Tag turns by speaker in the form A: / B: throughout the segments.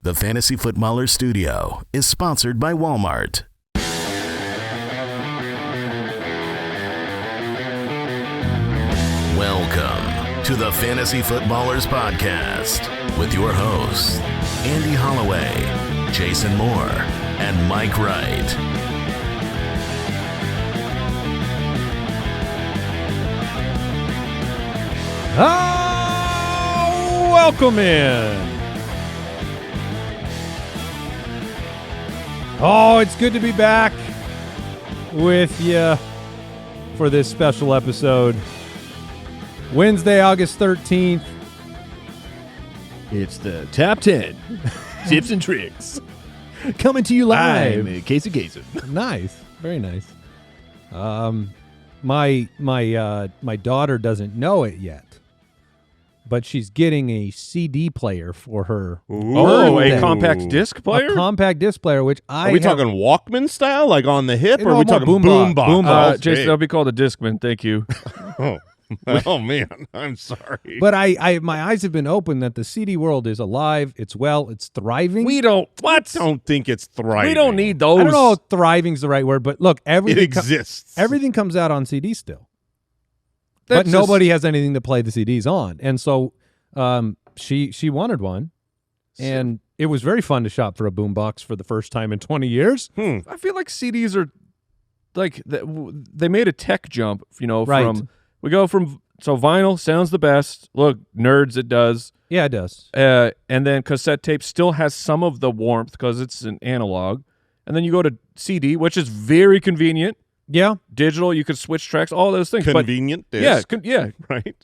A: The Fantasy Footballer Studio is sponsored by Walmart. Welcome to the Fantasy Footballers Podcast with your hosts, Andy Holloway, Jason Moore, and Mike Wright.
B: Welcome in. Oh, it's good to be back with you for this special episode. Wednesday, August 13th.
C: It's the top 10 tips and tricks.
B: Coming to you live.
C: I'm Casey Casey.
B: Nice. Very nice. My daughter doesn't know it yet, but she's getting a CD player for her.
D: Oh,
B: birthday.
D: a compact disc player?
B: A compact disc player, which
D: Are we talking Walkman style, like on the hip, or are we talking
B: boombox?
D: boombox?
C: Jason, that'll be called a Discman. Thank you.
D: Oh man, I'm sorry.
B: But I my eyes have been opened that the CD world is alive. It's it's thriving.
C: We don't. What?
D: don't think it's thriving.
C: We don't need those.
B: I don't know if thriving's the right word, but look,
D: It
B: everything
D: exists.
B: everything comes out on CD still.
C: That's
B: But nobody has anything to play the CDs on. And so she wanted one, and it was very fun to shop for a boombox for the first time in 20 years.
C: I feel like CDs are like they made a tech jump.
B: Right.
C: From we go from vinyl sounds the best. Look, nerds, it does.
B: Yeah, it does.
C: And then cassette tape still has some of the warmth because it's an analog. And then you go to CD, which is very convenient.
B: Yeah.
C: Digital, you could switch tracks, all those things.
D: Convenient
C: But,
D: disc.
C: yeah.
D: Right.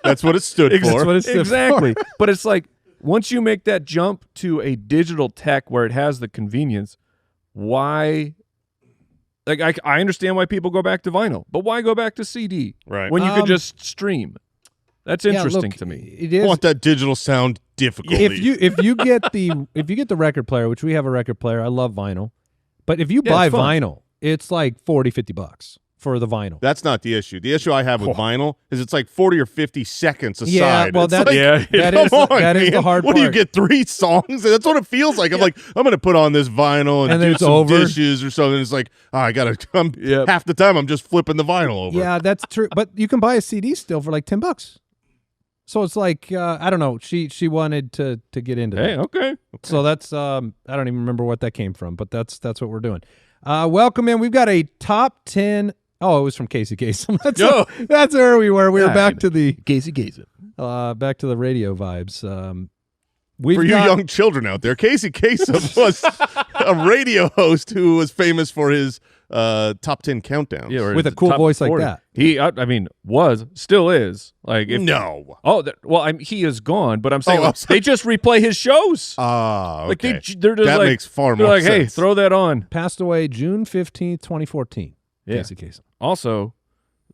D: That's what it stood for.
B: That's what it's
C: Exactly. But it's like once you make that jump to a digital tech where it has the convenience, why? Like I understand why people go back to vinyl, but why go back to CD?
D: Right.
C: When you could just stream. That's interesting to me.
B: It
D: I
B: is.
D: want that digital sound difficulty.
B: If you get the record player, which we have a record player, I love vinyl. But if you
C: Yeah,
B: buy
C: it's fun.
B: vinyl, it's like $40-$50 for the vinyl.
D: That's not the issue. The issue I have with vinyl is it's like 40 or 50 seconds aside.
B: Yeah, well,
D: It's
B: that's-
D: like,
C: Yeah.
B: that
D: come
B: is
D: on,
B: the
D: man.
B: hard
D: What do you
B: part.
D: get, 3 songs? That's what it feels like. I'm like, I'm going to put on this vinyl and
B: And then
D: do
B: it's
D: some
B: over.
D: dishes or something. It's like, half the time I'm just flipping the vinyl over.
B: Yeah, that's true. But you can buy a CD still for like $10. So it's like I don't know. She wanted to get into
C: Hey,
B: that.
C: okay.
B: So that's I don't even remember what that came from, but that's what we're doing. Welcome in. We've got a top 10. Oh, it was from Casey Kasem. That's where we were. We were back to the
C: Casey Casey.
B: back to the radio vibes.
D: For you young children out there, Casey Kasem was a radio host who was famous for his top 10 countdowns.
C: Yeah, or
B: With a
C: the
B: cool
C: top
B: voice like
C: 40.
B: that.
C: He, still is. Like if
D: No.
C: he is gone. But I'm saying
D: Oh,
C: like,
D: I'm sorry.
C: they just replay his shows.
D: Okay.
C: Like they're just
D: that
C: like,
D: makes far
C: they're
D: more
C: like, hey,
D: sense.
C: throw that on.
B: Passed away June 15th, 2014.
C: Yeah.
B: Casey Kasem.
C: Also,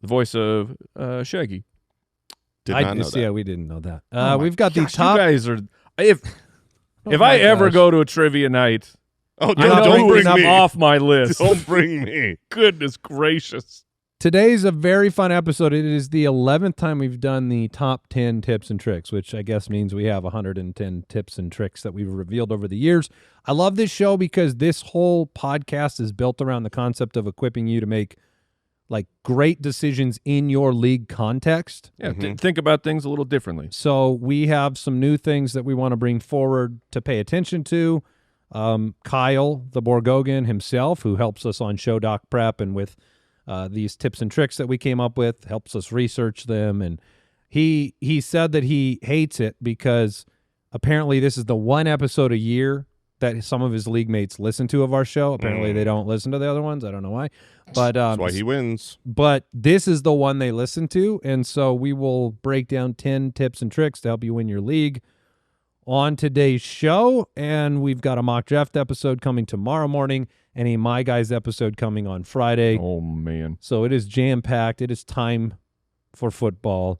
C: the voice of Shaggy.
D: Did not know that.
B: Yeah, we didn't know that.
C: Oh my
B: We've got
C: gosh,
B: the top.
C: You guys are if
B: Oh
C: if
B: my
C: I ever
B: gosh.
C: go to a trivia night,
D: Oh,
C: don't bring
D: me.
C: off my list.
D: Don't bring me.
C: Goodness gracious.
B: Today's a very fun episode. It is the 11th time we've done the top 10 tips and tricks, which I guess means we have 110 tips and tricks that we've revealed over the years. I love this show because this whole podcast is built around the concept of equipping you to make like great decisions in your league context.
C: Yeah, think about things a little differently.
B: So we have some new things that we want to bring forward to pay attention to. Kyle, the Borgogan himself, who helps us on Show Doc Prep and with these tips and tricks that we came up with, helps us research them. And he said that he hates it because apparently this is the one episode a year that some of his league mates listen to of our show. Apparently they don't listen to the other ones. I don't know why. But
D: That's why he wins.
B: But this is the one they listen to, and so we will break down 10 tips and tricks to help you win your league on today's show. And we've got a mock draft episode coming tomorrow morning and a My Guys episode coming on Friday.
C: Oh man.
B: So it is jam-packed. It is time for football.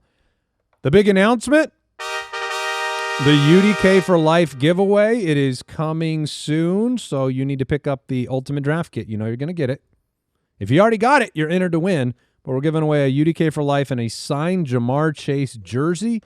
B: The big announcement, the UDK for Life giveaway. It is coming soon, so you need to pick up the Ultimate Draft Kit. You know you're going to get it. If you already got it, you're entered to win. But we're giving away a UDK for Life and a signed Jamar Chase jersey.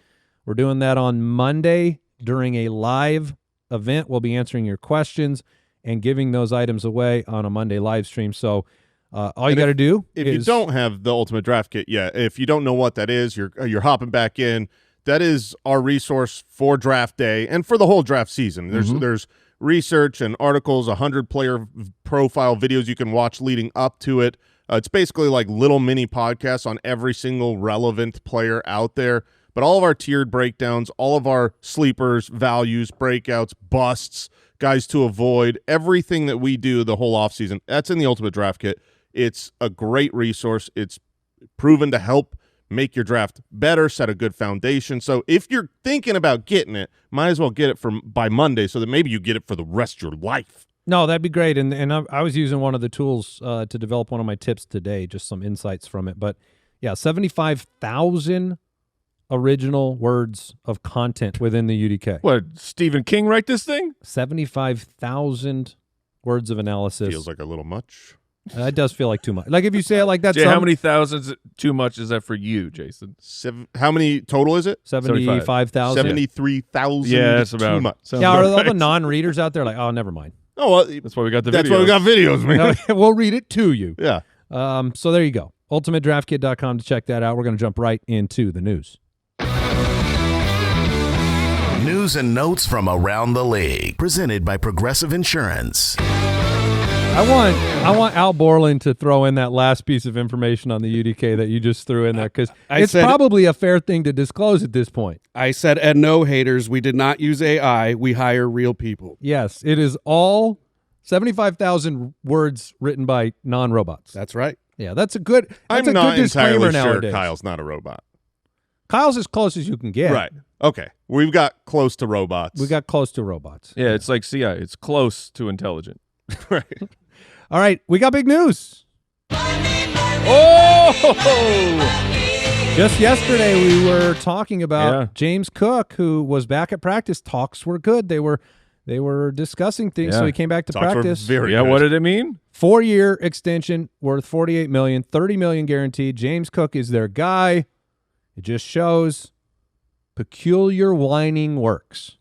B: We're doing that on Monday during a live event. We'll be answering your questions and giving those items away on a Monday live stream. So all you got to do
D: if
B: is...
D: you don't have the Ultimate Draft Kit yet, if you don't know what that is, you're hopping back in. That is our resource for draft day and for the whole draft season. There's research and articles, 100-player profile videos you can watch leading up to it. It's basically like little mini podcasts on every single relevant player out there. But all of our tiered breakdowns, all of our sleepers, values, breakouts, busts, guys to avoid, everything that we do the whole offseason, that's in the Ultimate Draft Kit. It's a great resource. It's proven to help make your draft better, set a good foundation. So if you're thinking about getting it, might as well get it by Monday so that maybe you get it for the rest of your life.
B: No, that'd be great. And I was using one of the tools to develop one of my tips today, just some insights from it. But, yeah, 75,000 original words of content within the UDK.
C: What, Stephen King write this thing?
B: 75,000 words of analysis.
D: Feels like a little much.
B: It does feel like too much. Like if you say it like that.
C: Jay, how many thousands too much is that for you, Jason?
D: How many total is it?
B: 75,000.
D: 73,000.
C: Yeah, that's about
D: too much.
B: Yeah, are all the non-readers out there like, oh, never mind.
D: Oh, well,
C: that's why we got the
D: that's
C: videos.
D: why we got videos, man.
B: We'll read it to you.
D: Yeah.
B: So there you go. UltimateDraftKit.com to check that out. We're going to jump right into the news.
A: News and notes from around the league, presented by Progressive Insurance.
B: I want Al Borland to throw in that last piece of information on the UDK that you just threw in there because it's probably a fair thing to disclose at this point.
E: I said, and no haters, we did not use AI. We hire real people.
B: Yes, it is all 75,000 words written by non-robots.
E: That's right.
B: Yeah, that's a good
D: I'm not
B: disclaimer
D: entirely sure
B: nowadays.
D: Kyle's not a robot.
B: Kyle's as close as you can get.
D: Right. Okay. We've got close to robots.
B: We got close to robots.
C: Yeah, it's like CI. It's close to intelligent.
D: Right.
B: All right, we got big news.
C: Oh!
B: Just yesterday we were talking about James Cook, who was back at practice. Talks were good. They were discussing things, so he came back to
D: Talks were
B: practice.
D: very
C: Yeah,
D: good.
C: what did it mean?
B: 4-year extension worth $48 million, $30 million guaranteed. James Cook is their guy. It just shows peculiar whining works.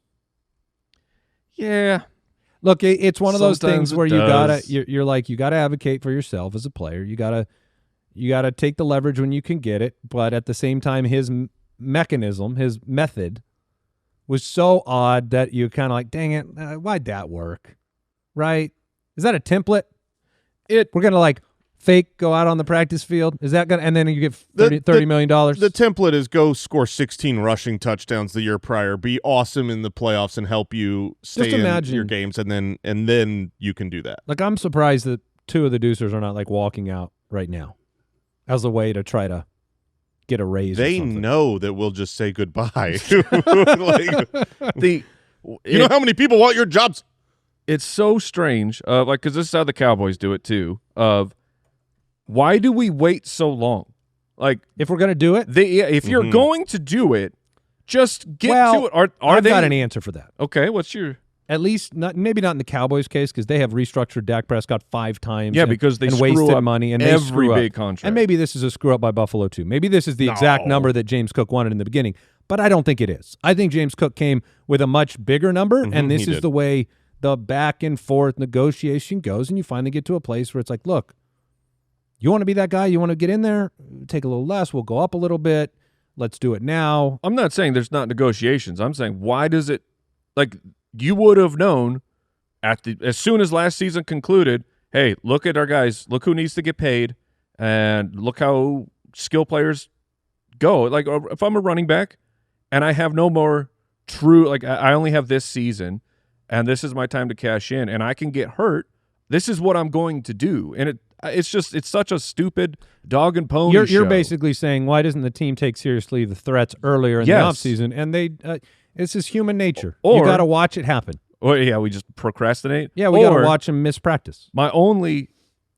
C: Yeah.
B: Look, it's one of those
C: Sometimes
B: things where
C: it
B: you gotta advocate for yourself as a player. You gotta take the leverage when you can get it, but at the same time, his mechanism, his method, was so odd that you're kind of like, dang it, why'd that work? Right? Is that a template? We're gonna like fake go out on the practice field. Is that gonna? And then you get $30 million.
D: The template is go score 16 rushing touchdowns the year prior, be awesome in the playoffs, and help you stay in your games, and then you can do that.
B: Like, I'm surprised that two of the Deucers are not like walking out right now as a way to try to get a raise.
D: They
B: or something.
D: know that we'll just say goodbye. You know how many people want your jobs?
C: It's so strange, because this is how the Cowboys do it too. Why do we wait so long? Like,
B: if we're gonna do it,
C: if you're going to do it, just get to it.
B: I've got an answer for that.
C: Okay, what's your?
B: At least maybe not in the Cowboys' case because they have restructured Dak Prescott 5 times.
C: Yeah, because they screw
B: wasted
C: up
B: money and
C: every
B: they
C: big contract.
B: And maybe this is a screw up by Buffalo too. Maybe this is the exact number that James Cook wanted in the beginning, but I don't think it is. I think James Cook came with a much bigger number, and this is the way the back and forth negotiation goes, and you finally get to a place where it's like, look, you want to be that guy? You want to get in there? Take a little less. We'll go up a little bit. Let's do it now.
C: I'm not saying there's not negotiations. I'm saying why does it – like you would have known as soon as last season concluded, hey, look at our guys. Look who needs to get paid, and look how skill players go. Like if I'm a running back and I have no more true – like I only have this season and this is my time to cash in and I can get hurt, this is what I'm going to do. And it's such a stupid dog and pony show.
B: You're basically saying, why doesn't the team take seriously the threats earlier in the offseason? And this is human nature. You got to watch it happen.
C: Or we just procrastinate.
B: Yeah, we got to watch them miss practice.
C: My only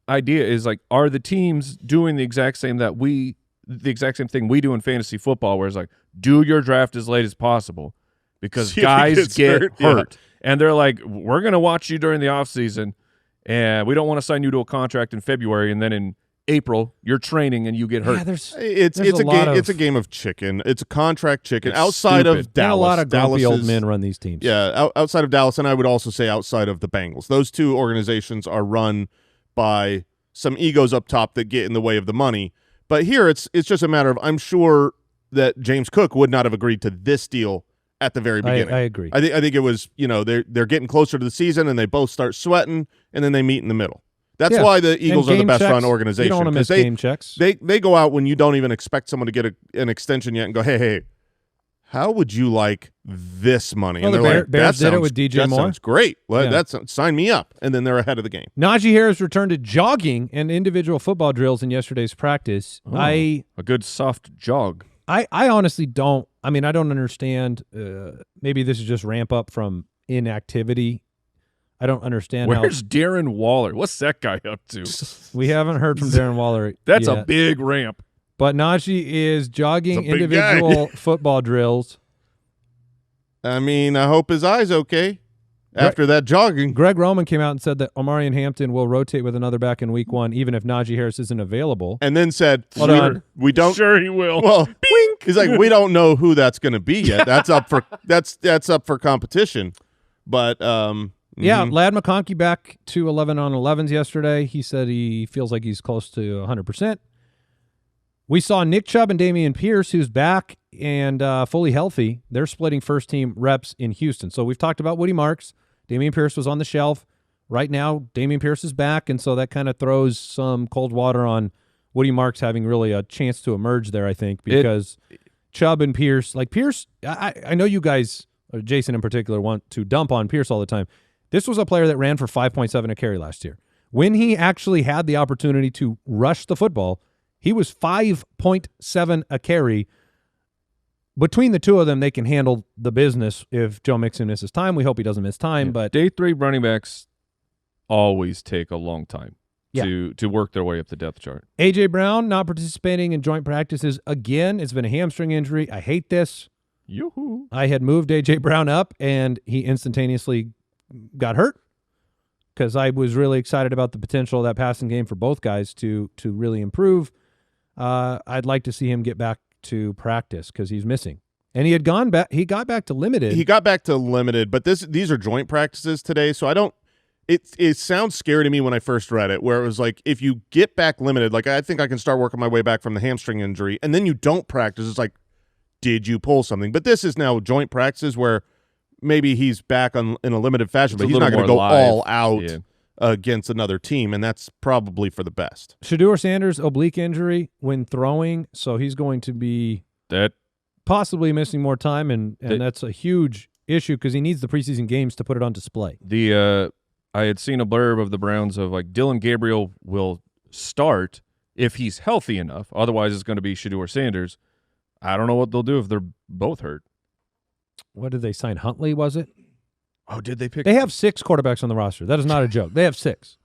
C: idea is like, are the teams doing the exact same thing we do in fantasy football, where it's like, do your draft as late as possible because guys get hurt. Yeah. And they're like, we're going to watch you during the offseason. And we don't want to sign you to a contract in February, and then in April, you're training and you get hurt.
B: Yeah,
D: It's a game of chicken. It's a contract chicken.
C: It's
D: Outside
C: stupid.
D: of Dallas,
B: And a lot of grumpy old
D: Dallas
B: men run these teams.
D: Yeah, outside of Dallas, and I would also say outside of the Bengals. Those two organizations are run by some egos up top that get in the way of the money. But here it's just a matter of, I'm sure that James Cook would not have agreed to this deal at the very beginning.
B: I agree.
D: I think it was, they're getting closer to the season and they both start sweating and then they meet in the middle. That's why the Eagles are the best run organization.
B: You don't want to miss game checks.
D: They go out when you don't even expect someone to get an extension yet and go, hey, how would you like this money?
B: Well,
D: and
B: the
D: they're
B: Bears did it with DJ
D: that
B: Moore.
D: Sounds great. Well, sign me up. And then they're ahead of the game.
B: Najee Harris returned to jogging and individual football drills in yesterday's practice.
C: A good soft jog.
B: I honestly don't. I mean, I don't understand. Maybe this is just ramp up from inactivity. I don't understand.
C: Where's Darren Waller? What's that guy up to?
B: We haven't heard from Darren Waller.
C: That's
B: yet.
C: a big ramp.
B: But Najee is jogging
D: He's a big
B: individual football drills.
D: I mean, I hope his eye's okay after that jogging.
B: Greg Roman came out and said that Omarion Hampton will rotate with another back in week 1, even if Najee Harris isn't available.
D: And then said,
B: Hold on.
D: we don't.
C: Sure he will.
D: Well, he's like, we don't know who that's going to be yet. That's up for that's up for competition. But
B: yeah, Ladd McConkey back to 11 on 11s yesterday. He said he feels like he's close to 100%. We saw Nick Chubb and Dameon Pierce, who's back and fully healthy. They're splitting first-team reps in Houston. So we've talked about Woody Marks. Dameon Pierce was on the shelf. Right now, Dameon Pierce is back, and so that kind of throws some cold water on Woody Marks having really a chance to emerge there, I think, because Chubb and Pierce, like Pierce, I know you guys, or Jason in particular, want to dump on Pierce all the time. This was a player that ran for 5.7 a carry last year. When he actually had the opportunity to rush the football, he was 5.7 a carry. Between the two of them, they can handle the business if Joe Mixon misses time. We hope he doesn't miss time. But
C: Day 3 running backs always take a long time to work their way up the depth chart.
B: A.J. Brown not participating in joint practices again. It's been a hamstring injury. I hate this.
C: Yoo-hoo.
B: I had moved A.J. Brown up, and he instantaneously got hurt because I was really excited about the potential of that passing game for both guys to really improve. I'd like to see him get back to practice because he's missing. And he had gone back. He got back to limited.
D: He got back to limited, but these are joint practices today, so I don't. It sounds scary to me when I first read it, where it was like, if you get back limited, like I think I can start working my way back from the hamstring injury, and then you don't practice. It's like, did you pull something? But this is now joint practices where maybe he's back in a limited fashion, but he's not going to go all out against another team, and that's probably for the best.
B: Shedeur Sanders, oblique injury when throwing, so he's going to be possibly missing more time, and that's a huge issue because he needs the preseason games to put it on display.
C: I had seen a blurb of the Browns of like Dylan Gabriel will start if he's healthy enough. Otherwise, it's going to be Shedeur Sanders. I don't know what they'll do if they're both hurt.
B: What did they sign? Huntley, was it?
C: Oh, did they pick?
B: They have 6 quarterbacks on the roster. That is not a joke. They have 6.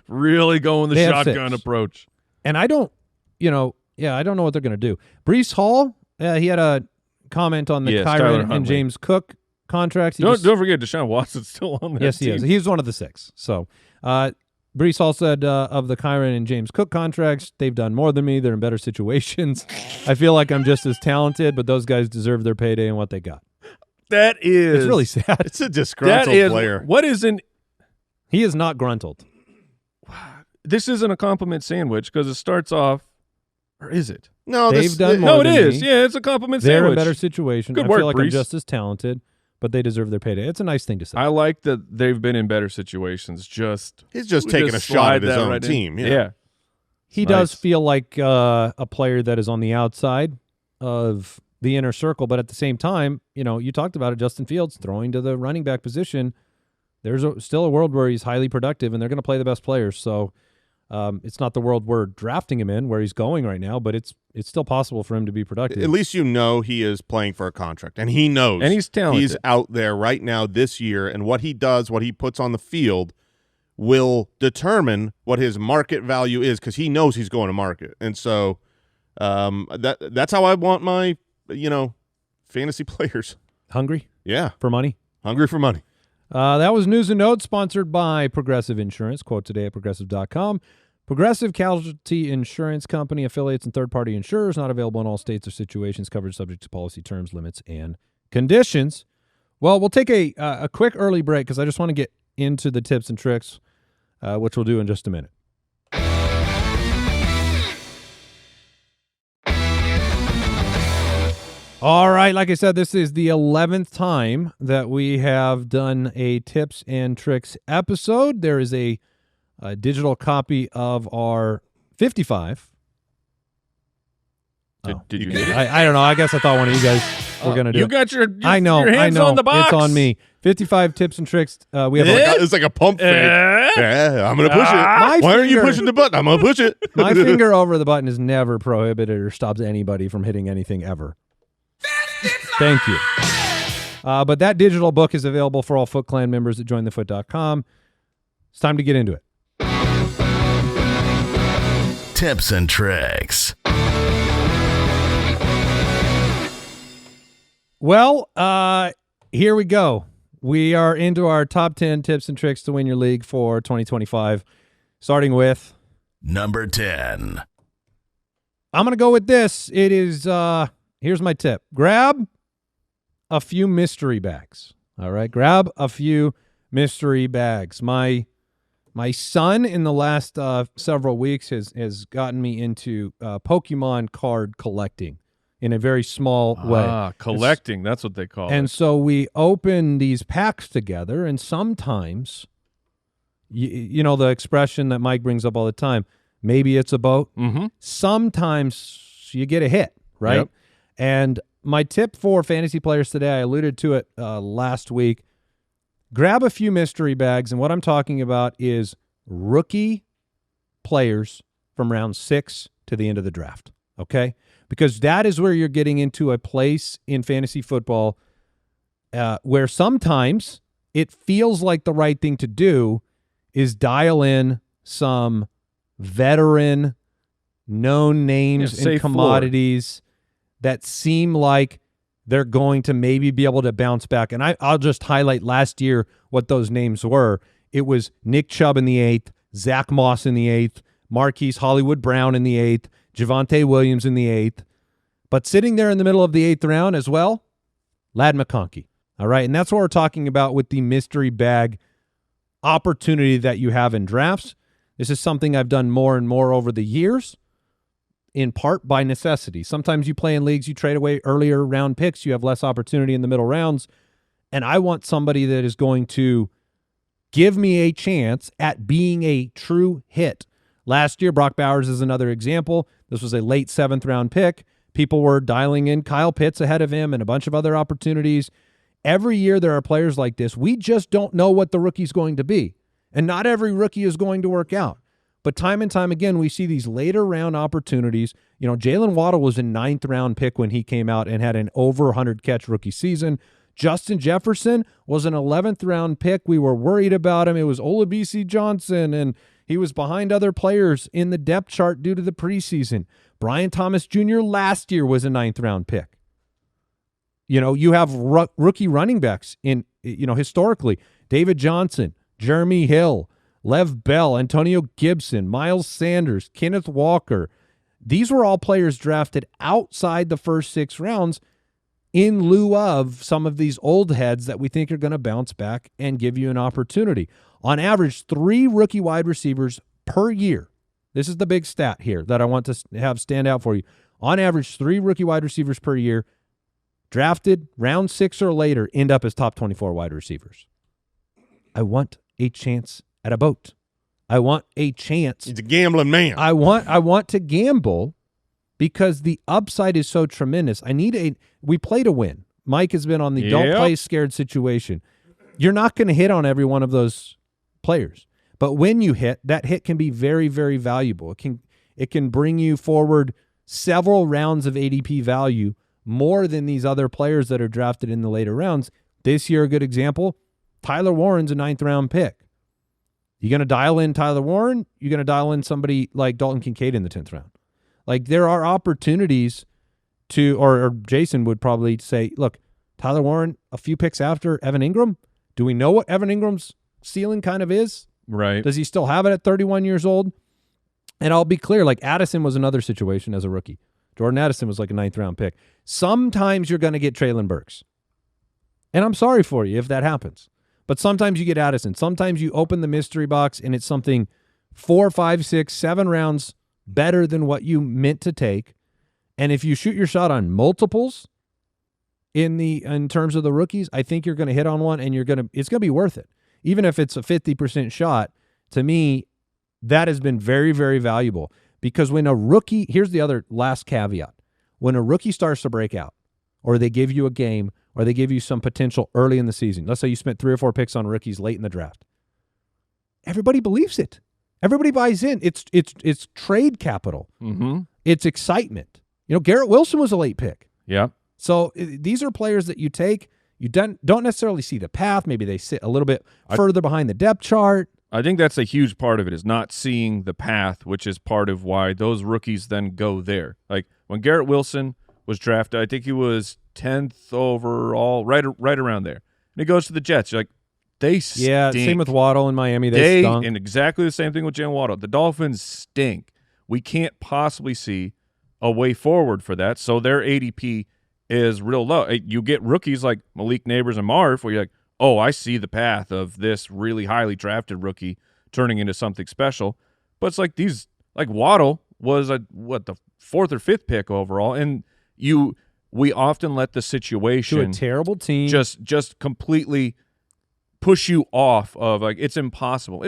C: Really going the
B: They have
C: shotgun
B: 6.
C: approach.
B: And I don't, I don't know what they're going to do. Breece Hall, he had a comment on the Kyron and James Cook contracts.
C: Don't forget Deshaun Watson's still on that
B: Yes,
C: team.
B: he is. He's one of the 6. So Breece Hall said of the Kyron and James Cook contracts, they've done more than me. They're in better situations. I feel like I'm just as talented, but those guys deserve their payday and what they got.
C: That is.
B: It's really sad.
D: It's a disgruntled player.
C: What is an.
B: He is not gruntled.
C: This isn't a compliment sandwich because it starts off. Or is it?
D: No,
B: they've done more
C: No, it
B: than
C: is.
B: me.
C: Yeah, it's a compliment
B: They're
C: sandwich.
B: in better situation.
C: Good
B: I
C: work,
B: feel like I'm
C: Breece.
B: just as talented, but they deserve their payday. It's a nice thing to say.
C: I like that they've been in better situations.
D: He's just taking a shot at his own team.
C: Yeah.
B: He does feel like a player that is on the outside of the inner circle, but at the same time, you talked about it, Justin Fields throwing to the running back position. There's still a world where he's highly productive, and they're going to play the best players. So it's not the world we're drafting him in, where he's going right now, but it's still possible for him to be productive.
D: At least he is playing for a contract, and he knows.
C: And he's talented.
D: He's out there right now this year, and what he does, what he puts on the field, will determine what his market value is because he knows he's going to market. And so that's how I want my fantasy players.
B: Hungry?
D: Yeah.
B: For money?
D: Hungry for money.
B: That was News and Notes, sponsored by Progressive Insurance. Quote today at Progressive.com. Progressive Casualty Insurance Company, affiliates, and third-party insurers, not available in all states or situations. Coverage subject to policy terms, limits, and conditions. Well, we'll take a quick early break because I just want to get into the tips and tricks, which we'll do in just a minute. All right, like I said, this is the 11th time that we have done a tips and tricks episode. There is a digital copy of our 55.
C: Did you get it?
B: I don't know. I guess I thought one of you guys were going to do
C: You
B: it.
C: got your
B: I know.
C: hands on the box.
B: It's on me. 55 tips and tricks. We have
D: It's like a pump fake. Yeah, I'm going to push it. Why aren't you pushing the button? I'm going to push it.
B: my finger over the button is never prohibited or stops anybody from hitting anything ever. Thank you. But that digital book is available for all Foot Clan members at jointhefoot.com. It's time to get into it.
A: Tips and tricks.
B: Well, here we go. We are into our top 10 tips and tricks to win your league for 2025, starting with
A: Number 10.
B: I'm going to go with this. It is, here's my tip. Grab a few mystery bags. All right. Grab a few mystery bags. My son in the last several weeks has gotten me into Pokemon card collecting in a very small way.
C: Collecting. That's what they call it.
B: And so we open these packs together, and sometimes, you know the expression that Mike brings up all the time, maybe it's a boat.
C: Mm-hmm.
B: Sometimes you get a hit, right?
C: Yep.
B: And my tip for fantasy players today, I alluded to it last week, grab a few mystery bags, and what I'm talking about is rookie players from round 6 to the end of the draft, okay? Because that is where you're getting into a place in fantasy football where sometimes it feels like the right thing to do is dial in some veteran, known names and commodities that seem like they're going to maybe be able to bounce back. And I'll just highlight last year what those names were. It was Nick Chubb in the 8th, Zach Moss in the 8th, Marquise Hollywood Brown in the 8th, Javonte Williams in the 8th. But sitting there in the middle of the 8th round as well, Ladd McConkey. All right, and that's what we're talking about with the mystery bag opportunity that you have in drafts. This is something I've done more and more over the years, in part by necessity. Sometimes you play in leagues, you trade away earlier round picks, you have less opportunity in the middle rounds, and I want somebody that is going to give me a chance at being a true hit. Last year, Brock Bowers is another example. This was a late 7th round pick. People were dialing in Kyle Pitts ahead of him and a bunch of other opportunities. Every year there are players like this. We just don't know what the rookie's going to be. And not every rookie is going to work out. But time and time again, we see these later round opportunities. You know, Jalen Waddle was a 9th round pick when he came out and had an over 100 catch rookie season. Justin Jefferson was an 11th round pick. We were worried about him. It was Olabisi Johnson, and he was behind other players in the depth chart due to the preseason. Brian Thomas Jr. last year was a 9th round pick. You know, you have rookie running backs in, historically, David Johnson, Jeremy Hill, Lev Bell, Antonio Gibson, Miles Sanders, Kenneth Walker. These were all players drafted outside the first 6 rounds in lieu of some of these old heads that we think are going to bounce back and give you an opportunity. On average, 3 rookie wide receivers per year. This is the big stat here that I want to have stand out for you. On average, 3 rookie wide receivers per year drafted round 6 or later end up as top 24 wide receivers. I want a chance at a boat. I want a chance.
D: He's a gambling man.
B: I want to gamble because the upside is so tremendous. We play to win. Mike has been on the don't play scared situation. You're not going to hit on every one of those players. But when you hit, that hit can be very, very valuable. It can bring you forward several rounds of ADP value more than these other players that are drafted in the later rounds. This year, a good example, Tyler Warren's a 9th round pick. You're going to dial in Tyler Warren, you're going to dial in somebody like Dalton Kincaid in the 10th round. Like, there are opportunities to, or Jason would probably say, look, Tyler Warren, a few picks after Evan Ingram. Do we know what Evan Ingram's ceiling kind of is?
C: Right.
B: Does he still have it at 31 years old? And I'll be clear, like Addison was another situation as a rookie. Jordan Addison was like a 9th-round pick. Sometimes you're going to get Treylon Burks. And I'm sorry for you if that happens. But sometimes you get Addison. Sometimes you open the mystery box and it's something 4, 5, 6, 7 rounds better than what you meant to take. And if you shoot your shot on multiples in terms of the rookies, I think you're going to hit on one and it's going to be worth it. Even if it's a 50% shot, to me, that has been very, very valuable. Because when a rookie, here's the other last caveat. When a rookie starts to break out, or they give you a game, or they give you some potential early in the season, let's say you spent 3 or 4 picks on rookies late in the draft, everybody believes it. Everybody buys in. It's trade capital.
C: Mm-hmm.
B: It's excitement. Garrett Wilson was a late pick.
C: Yeah.
B: So these are players that you take. You don't necessarily see the path. Maybe they sit a little bit further behind the depth chart.
C: I think that's a huge part of it, is not seeing the path, which is part of why those rookies then go there. Like when Garrett Wilson was drafted, I think he was 10th overall, right around there. And he goes to the Jets. You're like, they stink.
B: Yeah, same with Waddle in Miami. They stunk.
C: And exactly the same thing with Jalen Waddle. The Dolphins stink. We can't possibly see a way forward for that, so their ADP is real low. You get rookies like Malik Neighbors and Marv, where you're like, oh, I see the path of this really highly drafted rookie turning into something special. But it's like Waddle was the 4th or 5th pick overall, and we often let the situation
B: to a terrible team
C: just completely push you off of, like, it's impossible.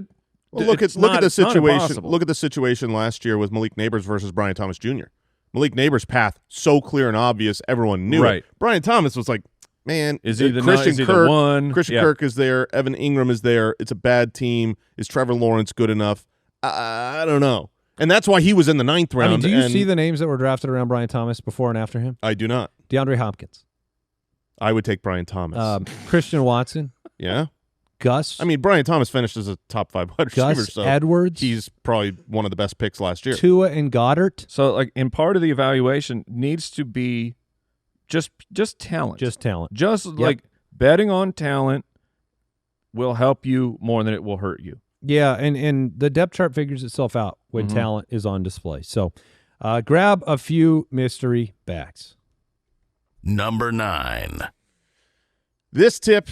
D: Look at the situation. Look at the situation last year with Malik Neighbors versus Brian Thomas Jr. Malik Neighbors' path so clear and obvious, everyone knew it. Brian Thomas was like, man, Christian Kirk is there, Evan Ingram is there. It's a bad team. Is Trevor Lawrence good enough? I don't know. And that's why he was in the 9th round.
B: I mean, do you see the names that were drafted around Brian Thomas before and after him?
D: I do not.
B: DeAndre Hopkins.
D: I would take Brian Thomas.
B: Christian Watson.
D: Yeah.
B: Gus.
D: I mean, Brian Thomas finished as a top 5 wide receiver.
B: Gus
D: so
B: Edwards.
D: He's probably one of the best picks last year.
B: Tua and Goddard.
C: So, like, in part of the evaluation needs to be just talent.
B: Just talent.
C: Like, betting on talent will help you more than it will hurt you.
B: Yeah, and the depth chart figures itself out when talent is on display. So grab a few mystery backs.
A: Number 9.
D: This tip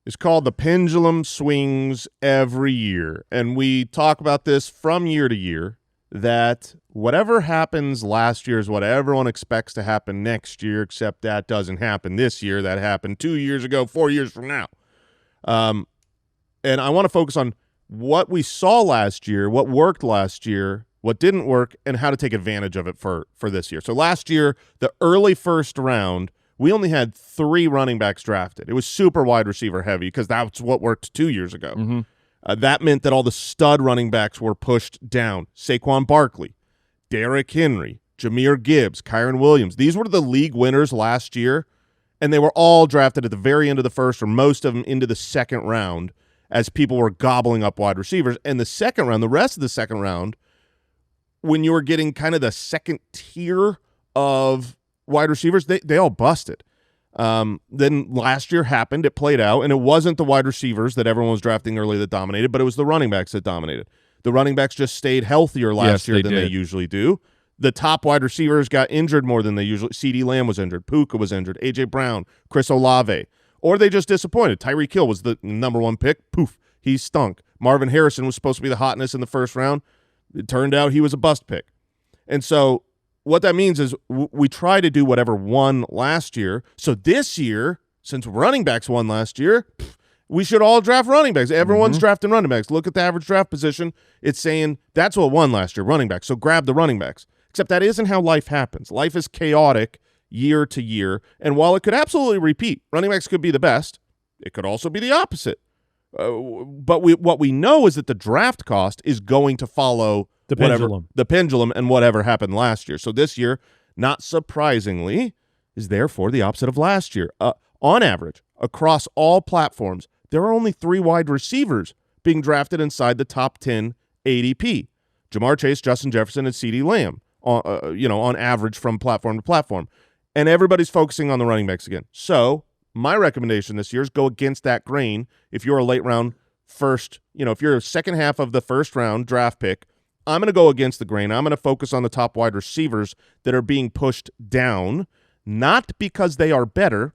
D: is called the pendulum swings every year. And we talk about this from year to year, that whatever happens last year is what everyone expects to happen next year, except that doesn't happen this year. That happened 2 years ago, 4 years from now. And I want to focus on what we saw last year, what worked last year, what didn't work, and how to take advantage of it for this year. So last year, the early first round, we only had 3 running backs drafted. It was super wide receiver heavy because that's what worked 2 years ago.
C: Mm-hmm.
D: That meant that all the stud running backs were pushed down. Saquon Barkley, Derrick Henry, Jahmyr Gibbs, Kyron Williams. These were the league winners last year, and they were all drafted at the very end of the first, or most of them into the second round, as people were gobbling up wide receivers. And the second round, the rest of the second round, when you were getting kind of the second tier of wide receivers, they all busted. Then last year happened, it played out, and it wasn't the wide receivers that everyone was drafting early that dominated, but it was the running backs that dominated. The running backs just stayed healthier last year than they usually do. The top wide receivers got injured more than they usually. CeeDee Lamb was injured. Puka was injured. A.J. Brown, Chris Olave. Or they just disappointed. Tyreek Hill was the number 1 pick. Poof, he stunk. Marvin Harrison was supposed to be the hotness in the first round. It turned out he was a bust pick. And so what that means is we try to do whatever won last year. So this year, since running backs won last year, we should all draft running backs. Everyone's drafting running backs. Look at the average draft position. It's saying that's what won last year, running backs. So grab the running backs. Except that isn't how life happens. Life is chaotic year to year. And while it could absolutely repeat, running backs could be the best, it could also be the opposite. But what we know is that the draft cost is going to follow the pendulum and whatever happened last year. So this year, not surprisingly, is therefore the opposite of last year. On average, across all platforms, there are only 3 wide receivers being drafted inside the top 10 ADP. Jamar Chase, Justin Jefferson, and CeeDee Lamb, on average from platform to platform. And everybody's focusing on the running backs again. So my recommendation this year is go against that grain. If you're a late round first, if you're a second half of the first round draft pick, I'm going to go against the grain. I'm going to focus on the top wide receivers that are being pushed down, not because they are better,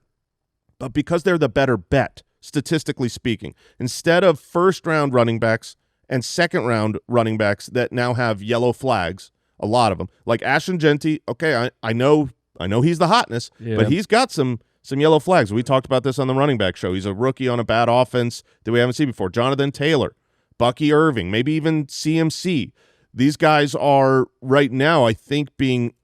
D: but because they're the better bet, statistically speaking. Instead of first-round running backs and second-round running backs that now have yellow flags, a lot of them, like Ashton Genty, okay, I know he's the hotness, but he's got some yellow flags. We talked about this on the running back show. He's a rookie on a bad offense that we haven't seen before. Jonathan Taylor, Bucky Irving, maybe even CMC. These guys are right now, I think, being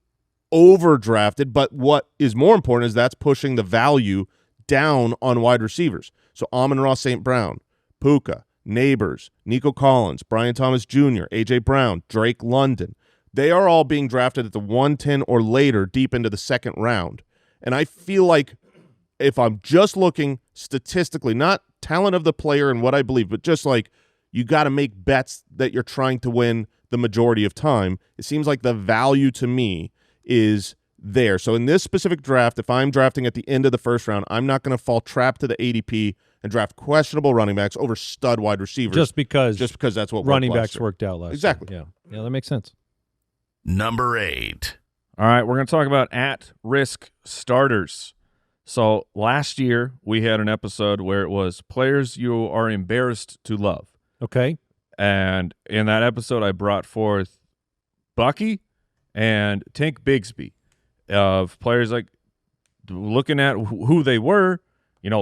D: overdrafted, but what is more important is that's pushing the value down on wide receivers. So Amon-Ra St. Brown, Puka, Neighbors, Nico Collins, Brian Thomas Jr., A.J. Brown, Drake London, they are all being drafted at the 110 or later deep into the second round. And I feel like if I'm just looking statistically, not talent of the player and what I believe, but just like you got to make bets that you're trying to win the majority of time, it seems like the value to me is there. So in this specific draft, if I'm drafting at the end of the first round, I'm not going to fall trap to the ADP and draft questionable running backs over stud wide receivers.
B: Just because
D: that's what
B: running backs worked out last
D: Exactly.
B: year. Yeah, that makes sense.
A: Number 8.
C: All right, we're going to talk about at-risk starters. So last year we had an episode where it was players you are embarrassed to love.
B: Okay.
C: And in that episode I brought forth Bucky and Tank Bigsby of players like looking at who they were,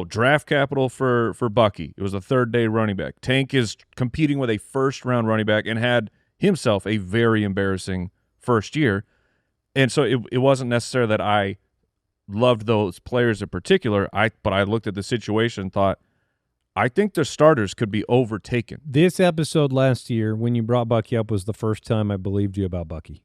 C: draft capital for Bucky. It was a third-day running back. Tank is competing with a first-round running back and had himself a very embarrassing first year. And so it wasn't necessarily that I loved those players in particular, but I looked at the situation and thought, I think their starters could be overtaken.
B: This episode last year, when you brought Bucky up, was the first time I believed you about Bucky.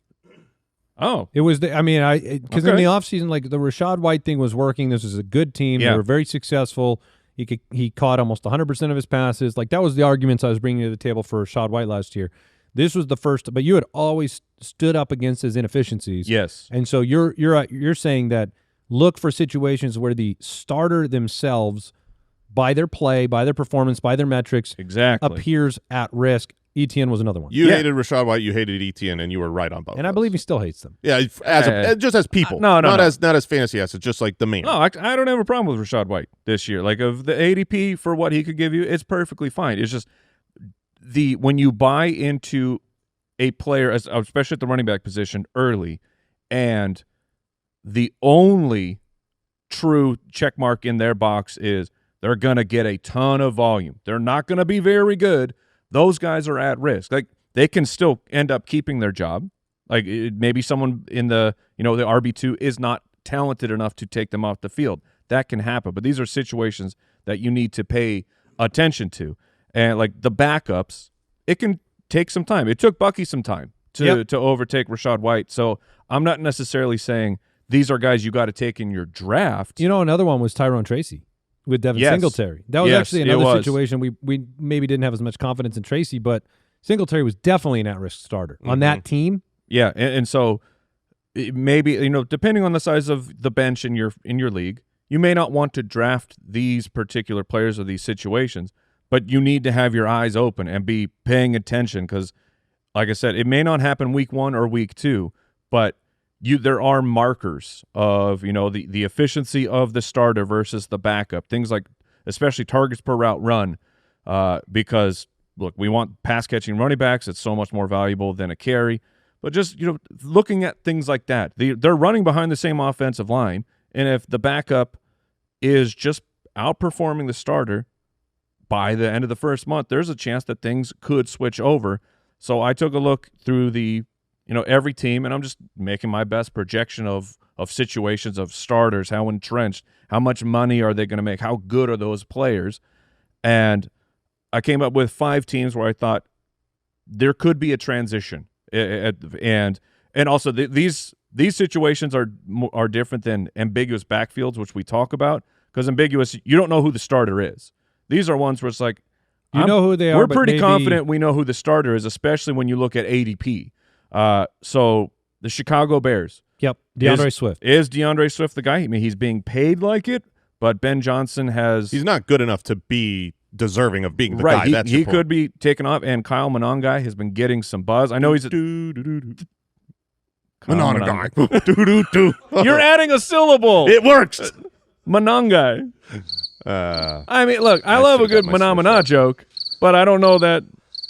C: Oh.
B: It was, because in the offseason, like the Rachaad White thing was working. This was a good team.
C: Yeah.
B: They were very successful. He caught almost 100% of his passes. Like that was the arguments I was bringing to the table for Rachaad White last year. This was the first, but you had always stood up against his inefficiencies.
C: Yes.
B: And so you're saying that look for situations where the starter themselves, by their play, by their performance, by their metrics,
C: exactly
B: appears at risk. ETN was another one.
D: You hated Rachaad White, you hated ETN, and you were right on both.
B: And I believe he still hates them.
D: Yeah, just as people. Not as fantasy assets, just like the man.
C: No, I don't have a problem with Rachaad White this year. Like of the ADP for what he could give you, it's perfectly fine. It's just when you buy into a player, especially at the running back position early, and the only true check mark in their box is they're going to get a ton of volume. They're not going to be very good. Those guys are at risk. Like they can still end up keeping their job. Like maybe someone in the the RB2 is not talented enough to take them off the field. That can happen. But these are situations that you need to pay attention to. And like the backups, it can take some time. It took Bucky some time to overtake Rachaad White. So I'm not necessarily saying these are guys you got to take in your draft.
B: Another one was Tyrone Tracy with Devin Singletary. That was actually another situation. We maybe didn't have as much confidence in Tracy, but Singletary was definitely an at-risk starter on that team.
C: Yeah, and so maybe depending on the size of the bench in your league, you may not want to draft these particular players or these situations, but you need to have your eyes open and be paying attention because, like I said, it may not happen week 1 or week 2, but there are markers of the efficiency of the starter versus the backup. Things like especially targets per route run, because look, we want pass catching running backs. It's so much more valuable than a carry. But just looking at things like that, they're running behind the same offensive line, and if the backup is just outperforming the starter by the end of the first month, there's a chance that things could switch over. So I took a look through the every team, and I'm just making my best projection of situations of starters, how entrenched, how much money are they going to make, how good are those players, and I came up with 5 teams where I thought there could be a transition, and also these situations are different than ambiguous backfields, which we talk about, because ambiguous, you don't know who the starter is. These are ones where it's like
B: you know who they are.
C: We're pretty confident we know who the starter is, especially when you look at ADP. So the Chicago Bears.
B: Yep, DeAndre Swift.
C: Is DeAndre Swift the guy? I mean, he's being paid like it, but Ben Johnson he's
D: not good enough to be deserving of being the
C: right.
D: guy. That's
C: He
D: your point.
C: could be taken off, and Kyle Monangai has been getting some buzz. I know he's a
D: Monangai.
C: You're adding a syllable.
D: It works.
C: Monangai. I mean, look, I love a good
D: should've got my
C: Manamana joke, but I don't know that.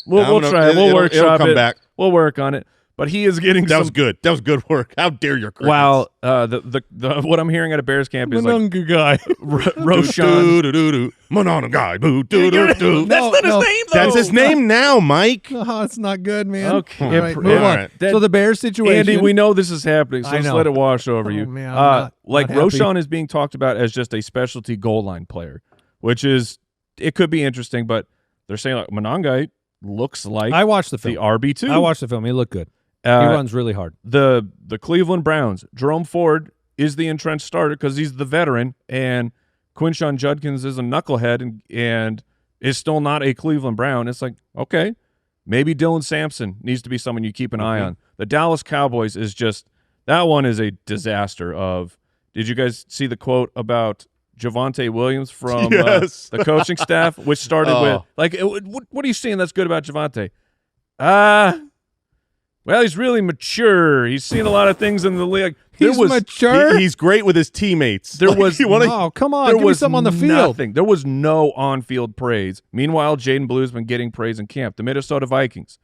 C: We'll try it. We'll
D: it'll
C: workshop
D: come
C: it.
D: back.
C: We'll work on it. But he is getting
D: That was good. That was good work. How dare your crickets.
C: Wow, the what I'm hearing at a Bears camp is like
B: Manunga guy.
C: Roshan.
D: Monongai.
C: That's not his name, though.
D: That's his name now, Mike.
B: Oh, it's not good, man.
C: Okay.
B: All right,
C: All
B: move on.
D: right.
B: So the Bears situation.
C: Andy, we know this is happening, so
B: I
C: just
B: know.
C: let it wash over you.
B: man, I'm not happy.
C: Roshan is being talked about as just a specialty goal line player, which is it could be interesting, but they're saying like Monangai looks like
B: I watched the
C: the
B: film.
C: RB2.
B: I watched the film. He looked good. He runs really hard.
C: The Cleveland Browns, Jerome Ford is the entrenched starter because he's the veteran, and Quinshon Judkins is a knucklehead and is still not a Cleveland Brown. It's like, okay, maybe Dylan Sampson needs to be someone you keep an eye on. The Dallas Cowboys is just – that one is a disaster of – did you guys see the quote about Javonte Williams from
D: Yes.
C: the coaching staff, which started with – like, what are you seeing that's good about Javonte? Well, he's really mature. He's seen a lot of things in the league.
B: He's mature.
D: He's great with his teammates.
C: There was
B: Oh, come on.
C: there
B: Give me
C: was
B: some on the field.
C: nothing. There was no on-field praise. Meanwhile, Jaden Blue's been getting praise in camp. The Minnesota Vikings.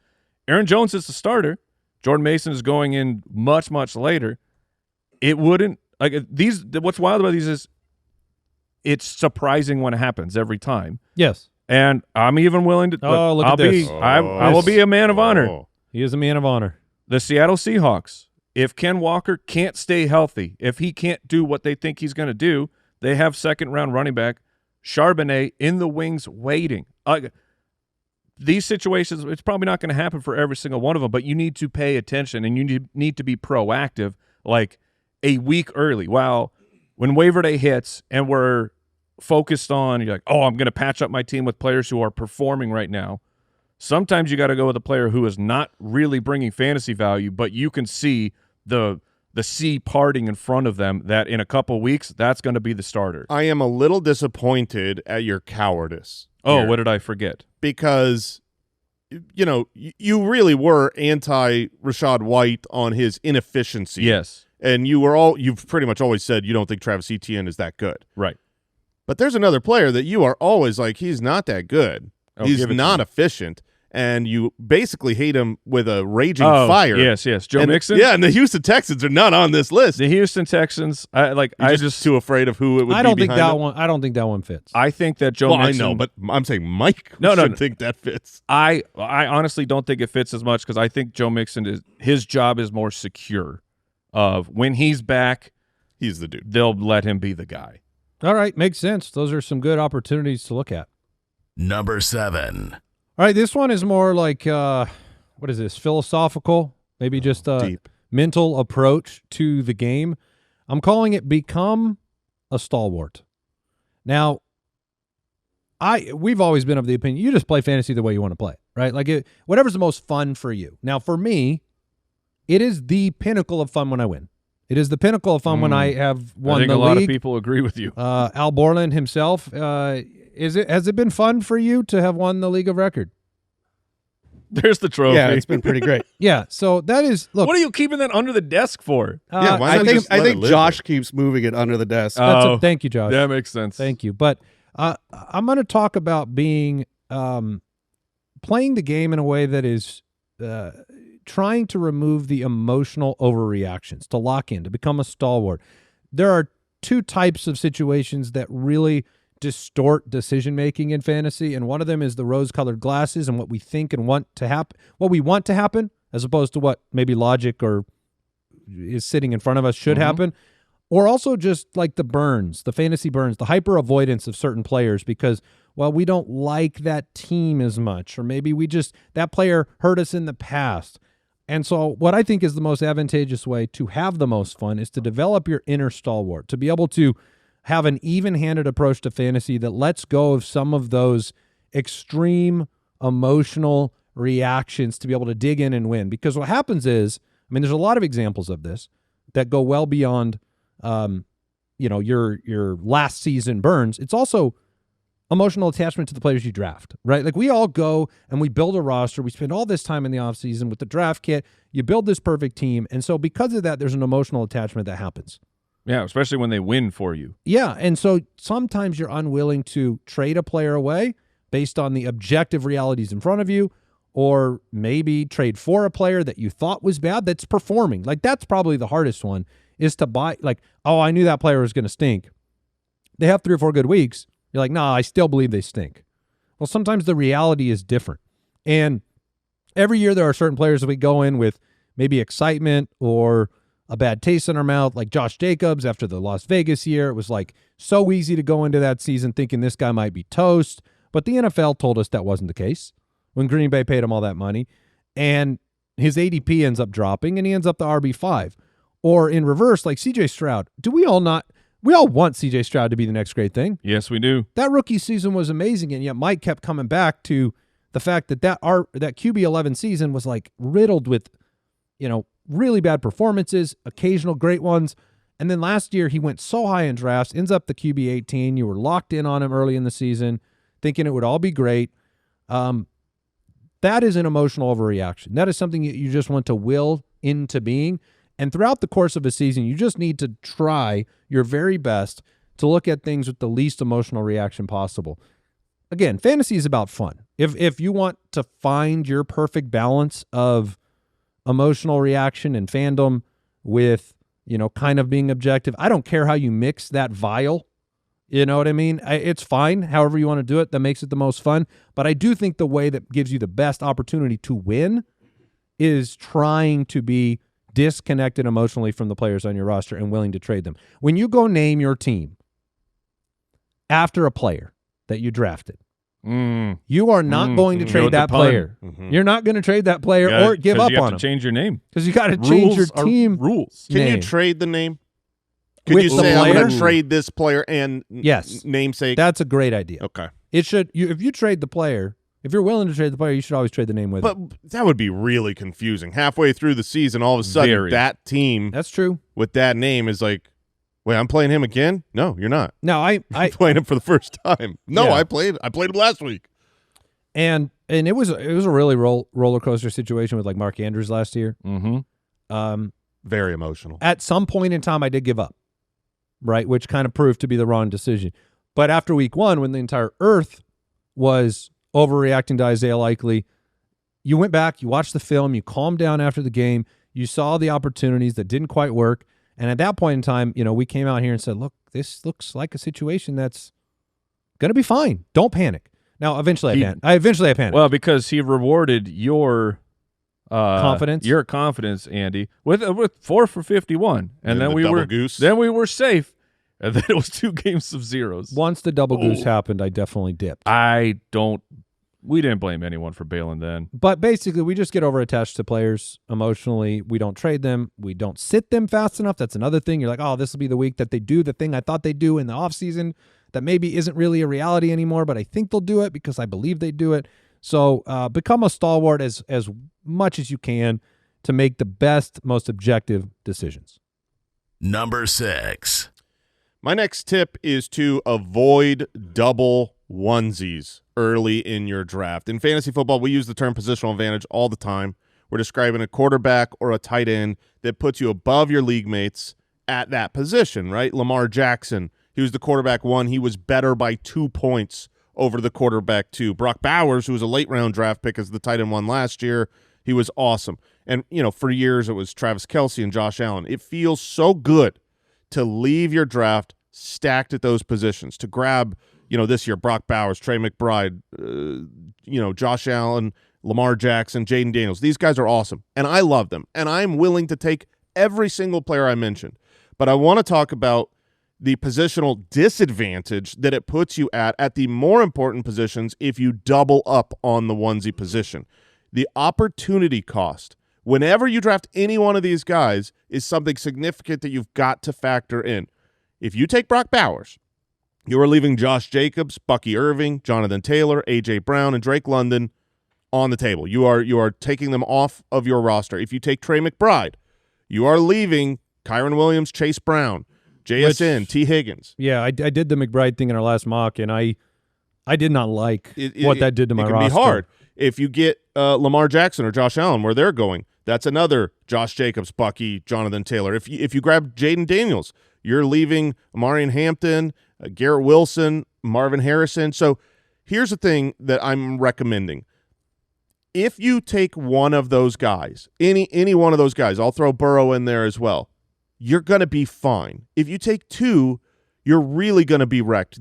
C: Aaron Jones is the starter. Jordan Mason is going in much, much later. It wouldn't like these. What's wild about these is it's surprising when it happens every time.
B: Yes.
C: And I'm even willing to.
B: Oh, look
C: I'll
B: at this.
C: be. I will be a man of honor.
B: He is a man of honor.
C: The Seattle Seahawks, if Ken Walker can't stay healthy, if he can't do what they think he's going to do, they have second-round running back Charbonnet in the wings waiting. These situations, it's probably not going to happen for every single one of them, but you need to pay attention and you need to be proactive like a week early. Wow, when waiver day hits and we're focused on, you're like, oh, I'm going to patch up my team with players who are performing right now. Sometimes you got to go with a player who is not really bringing fantasy value, but you can see the sea parting in front of them that in a couple weeks, that's going to be the starter.
D: I am a little disappointed at your cowardice.
C: Oh,
D: here,
C: what did I forget?
D: because, you know, you really were anti-Rashad White on his inefficiency.
C: Yes.
D: And you've pretty much always said you don't think Travis Etienne is that good.
C: Right.
D: But there's another player that you are always like, he's not that good.
C: Oh,
D: He's
C: give it to
D: not
C: me.
D: efficient. And you basically hate him with a raging fire.
C: Yes. Joe Mixon?
D: Yeah, and the Houston Texans are not on this list.
C: The Houston Texans,
D: You're just too afraid of who it would be
B: I don't think
D: behind
B: that
D: him?
B: one. I don't think that one fits.
C: I think that Joe
D: Well,
C: Mixon.
D: I know, but I'm saying Mike
C: No,
D: should think that fits.
C: I honestly don't think it fits as much because I think Joe Mixon his job is more secure. Of when he's back,
D: He's the dude.
C: they'll let him be the guy.
B: All right, makes sense. Those are some good opportunities to look at.
A: Number 7.
B: All right, this one is more like what is this? Philosophical, maybe just a
D: Deep.
B: mental approach to the game. I'm calling it become a stalwart. Now, we've always been of the opinion you just play fantasy the way you want to play, right? Like whatever's the most fun for you. Now, for me, it is the pinnacle of fun when I win. It is the pinnacle of fun when I have won
C: I think
B: the
C: a lot
B: league.
C: of people agree with you.
B: Al Borland himself, has it been fun for you to have won the league of record?
C: There's the trophy.
E: Yeah, it's been pretty great.
B: Yeah, so that is look.
C: What are you keeping that under the desk for?
D: Yeah, why
E: I
D: not
E: think
D: just let it live
E: Josh
D: there?
E: keeps moving it under the desk.
B: Thank you, Josh.
C: That makes sense.
B: Thank you. But I'm going to talk about being playing the game in a way that is trying to remove the emotional overreactions, to lock in, to become a stalwart. There are two types of situations that really distort decision-making in fantasy, and one of them is the rose-colored glasses and what we think and want to happen, what we want to happen, as opposed to what maybe logic or is sitting in front of us should happen. Or also just like the burns, the fantasy burns, the hyper avoidance of certain players because, well, we don't like that team as much, or maybe that player hurt us in the past. And so what I think is the most advantageous way to have the most fun is to develop your inner stalwart, to be able to have an even-handed approach to fantasy that lets go of some of those extreme emotional reactions to be able to dig in and win. Because what happens is, I mean, there's a lot of examples of this that go well beyond your last season burns. It's also emotional attachment to the players you draft, right? Like we all go and we build a roster. We spend all this time in the offseason with the draft kit. You build this perfect team. And so because of that, there's an emotional attachment that happens.
C: Yeah, especially when they win for you.
B: Yeah, and so sometimes you're unwilling to trade a player away based on the objective realities in front of you, or maybe trade for a player that you thought was bad that's performing. Like that's probably the hardest one, is to buy, like, oh, I knew that player was going to stink. They have 3 or 4 good weeks. You're like, nah, I still believe they stink. Well, sometimes the reality is different. And every year there are certain players that we go in with maybe excitement or a bad taste in our mouth, like Josh Jacobs after the Las Vegas year. It was like so easy to go into that season thinking this guy might be toast. But the NFL told us that wasn't the case when Green Bay paid him all that money. And his ADP ends up dropping and he ends up the RB5. Or in reverse, like CJ Stroud. We all want CJ Stroud to be the next great thing.
C: Yes, we do.
B: That rookie season was amazing, and yet Mike kept coming back to the fact that that QB11 season was like riddled with, really bad performances, occasional great ones. And then last year he went so high in drafts, ends up the QB18. You were locked in on him early in the season, thinking it would all be great. That is an emotional overreaction. That is something that you just want to will into being. And throughout the course of a season, you just need to try your very best to look at things with the least emotional reaction possible. Again, fantasy is about fun. If you want to find your perfect balance of emotional reaction and fandom with, kind of being objective, I don't care how you mix that vial. You know what I mean? It's fine, however you want to do it. That makes it the most fun. But I do think the way that gives you the best opportunity to win is trying to be disconnected emotionally from the players on your roster and willing to trade them. When you go name your team after a player that you drafted, you are not going to trade that player. Mm-hmm. You're not going to trade that player or give up on him.
C: You have to change your name.
B: Because you got to change your team
C: rules.
D: Can you trade the name? Could
B: With
D: you
B: the
D: say,
B: player?
D: I'm going to trade this player and
B: yes,
D: namesake?
B: That's a great idea.
D: Okay.
B: If you trade the player, if you're willing to trade the player, you should always trade the name with him.
D: But that would be really confusing. Halfway through the season, all of a sudden, that team
B: that's true
D: with that name is like, wait, I'm playing him again? No, you're not.
B: No, I'm
D: playing him for the first time. No, yeah. I played him last week.
B: And it was a really roller coaster situation with like Mark Andrews last year.
C: Mm-hmm.
D: Very emotional.
B: At some point in time, I did give up, right, which kind of proved to be the wrong decision. But after week 1, when the entire earth was overreacting to Isaiah Likely, you went back, you watched the film, you calmed down after the game, you saw the opportunities that didn't quite work, and at that point in time, we came out here and said, look, this looks like a situation that's going to be fine. Don't panic. Now, eventually I panicked.
C: Well, because he rewarded your
B: confidence.
C: Your confidence, Andy, with 4 for 51, and then we were safe. And then it was 2 games of zeros.
B: Once the double goose happened, I definitely dipped.
C: We didn't blame anyone for bailing then.
B: But basically, we just get over-attached to players emotionally. We don't trade them. We don't sit them fast enough. That's another thing. You're like, oh, this will be the week that they do the thing I thought they'd do in the offseason that maybe isn't really a reality anymore, but I think they'll do it because I believe they do it. So become a stalwart as much as you can to make the best, most objective decisions.
A: Number 6.
D: My next tip is to avoid double onesies early in your draft. In fantasy football, we use the term positional advantage all the time. We're describing a quarterback or a tight end that puts you above your league mates at that position, right? Lamar Jackson, he was the quarterback 1. He was better by 2 points over the quarterback 2. Brock Bowers, who was a late-round draft pick as the tight end 1 last year, he was awesome. And, for years it was Travis Kelce and Josh Allen. It feels so good to leave your draft stacked at those positions, to grab, this year, Brock Bowers, Trey McBride, Josh Allen, Lamar Jackson, Jaden Daniels. These guys are awesome, and I love them, and I'm willing to take every single player I mentioned. But I want to talk about the positional disadvantage that it puts you at the more important positions if you double up on the onesie position. The opportunity cost, whenever you draft any one of these guys, is something significant that you've got to factor in. If you take Brock Bowers, you are leaving Josh Jacobs, Bucky Irving, Jonathan Taylor, A.J. Brown, and Drake London on the table. You are taking them off of your roster. If you take Trey McBride, you are leaving Kyron Williams, Chase Brown, JSN, T. Higgins.
B: Yeah, I did the McBride thing in our last mock, and I I did not like what that did to my roster.
D: It can be hard. If you get Lamar Jackson or Josh Allen where they're going, that's another Josh Jacobs, Bucky, Jonathan Taylor. If you grab Jaden Daniels, you're leaving Amarian Hampton, Garrett Wilson, Marvin Harrison. So here's the thing that I'm recommending. If you take one of those guys, any one of those guys, I'll throw Burrow in there as well, you're going to be fine. If you take two, you're really going to be wrecked.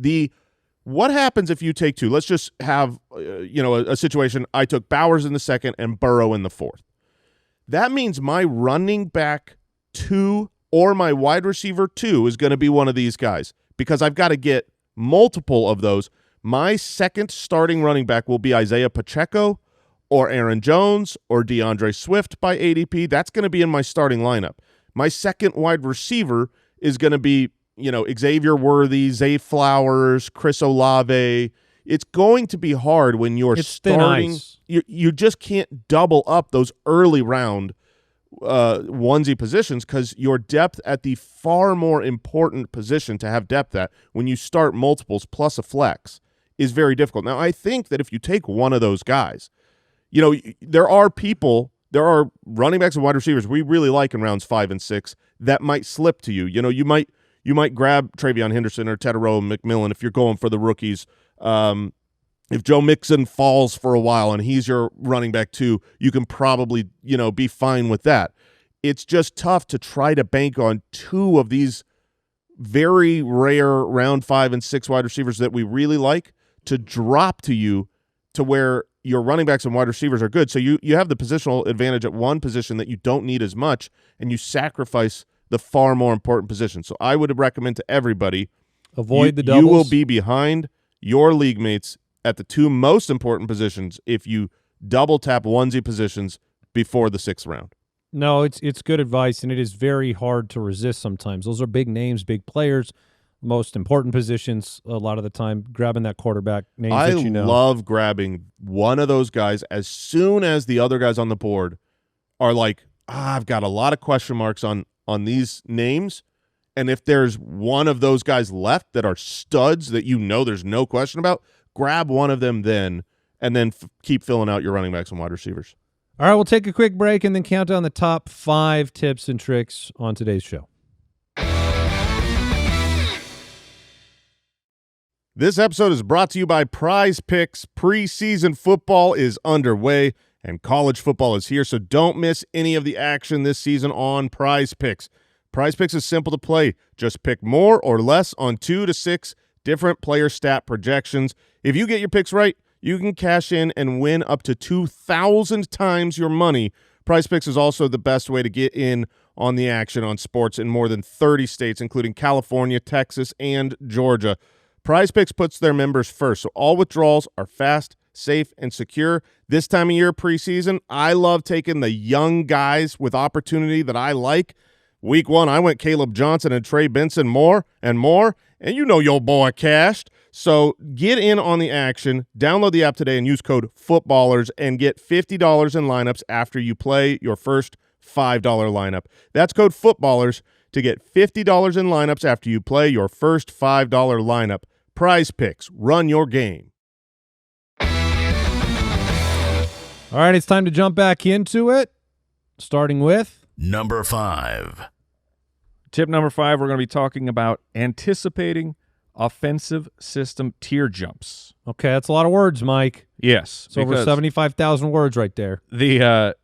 D: What happens if you take two? Let's just have a situation. I took Bowers in the second and Burrow in the fourth. That means my running back 2 or my wide receiver 2 is going to be one of these guys because I've got to get multiple of those. My second starting running back will be Isaiah Pacheco or Aaron Jones or DeAndre Swift by ADP. That's going to be in my starting lineup. My second wide receiver is going to be, Xavier Worthy, Zay Flowers, Chris Olave. It's going to be hard when you're starting. You just can't double up those early round onesie positions because your depth at the far more important position to have depth at when you start multiples plus a flex is very difficult. Now, I think that if you take one of those guys, there are running backs and wide receivers we really like in rounds 5 and 6 that might slip to you. You might grab Travion Henderson or Tedero McMillan if you're going for the rookies. If Joe Mixon falls for a while and he's your running back 2, you can probably, be fine with that. It's just tough to try to bank on 2 of these very rare round 5 and 6 wide receivers that we really like to drop to you to where your running backs and wide receivers are good. So you have the positional advantage at one position that you don't need as much, and you sacrifice the far more important position. So I would recommend to everybody,
B: avoid the doubles.
D: You will be behind your league mates at the 2 most important positions if you double tap onesie positions before the 6th round.
B: No, it's good advice, and it is very hard to resist sometimes. Those are big names, big players, most important positions a lot of the time, grabbing that quarterback names that you know.
D: I love grabbing one of those guys as soon as the other guys on the board are like, I've got a lot of question marks on these names, and if there's one of those guys left that are studs that there's no question about, grab one of them then, and then keep filling out your running backs and wide receivers.
B: All right, we'll take a quick break and then count down the top 5 tips and tricks on today's show.
D: This episode is brought to you by Prize Picks. Preseason football is underway, and college football is here, so don't miss any of the action this season on Prize Picks. Prize Picks is simple to play. Just pick more or less on 2 to 6 different player stat projections. If you get your picks right, you can cash in and win up to 2,000 times your money. Prize Picks is also the best way to get in on the action on sports in more than 30 states, including California, Texas, and Georgia. Prize Picks puts their members first, so all withdrawals are fast, safe, and secure. This time of year, preseason, I love taking the young guys with opportunity that I like. Week 1, I went Caleb Johnson and Trey Benson more, and your boy cashed. So get in on the action, download the app today, and use code FOOTBALLERS and get $50 in lineups after you play your first $5 lineup. That's code FOOTBALLERS to get $50 in lineups after you play your first $5 lineup. Prize Picks, run your game.
B: All right, it's time to jump back into it, starting with
A: number 5.
C: Tip number 5, we're going to be talking about anticipating offensive system tier jumps.
B: Okay, that's a lot of words, Mike.
C: Yes.
B: It's over 75,000 words right there.
C: The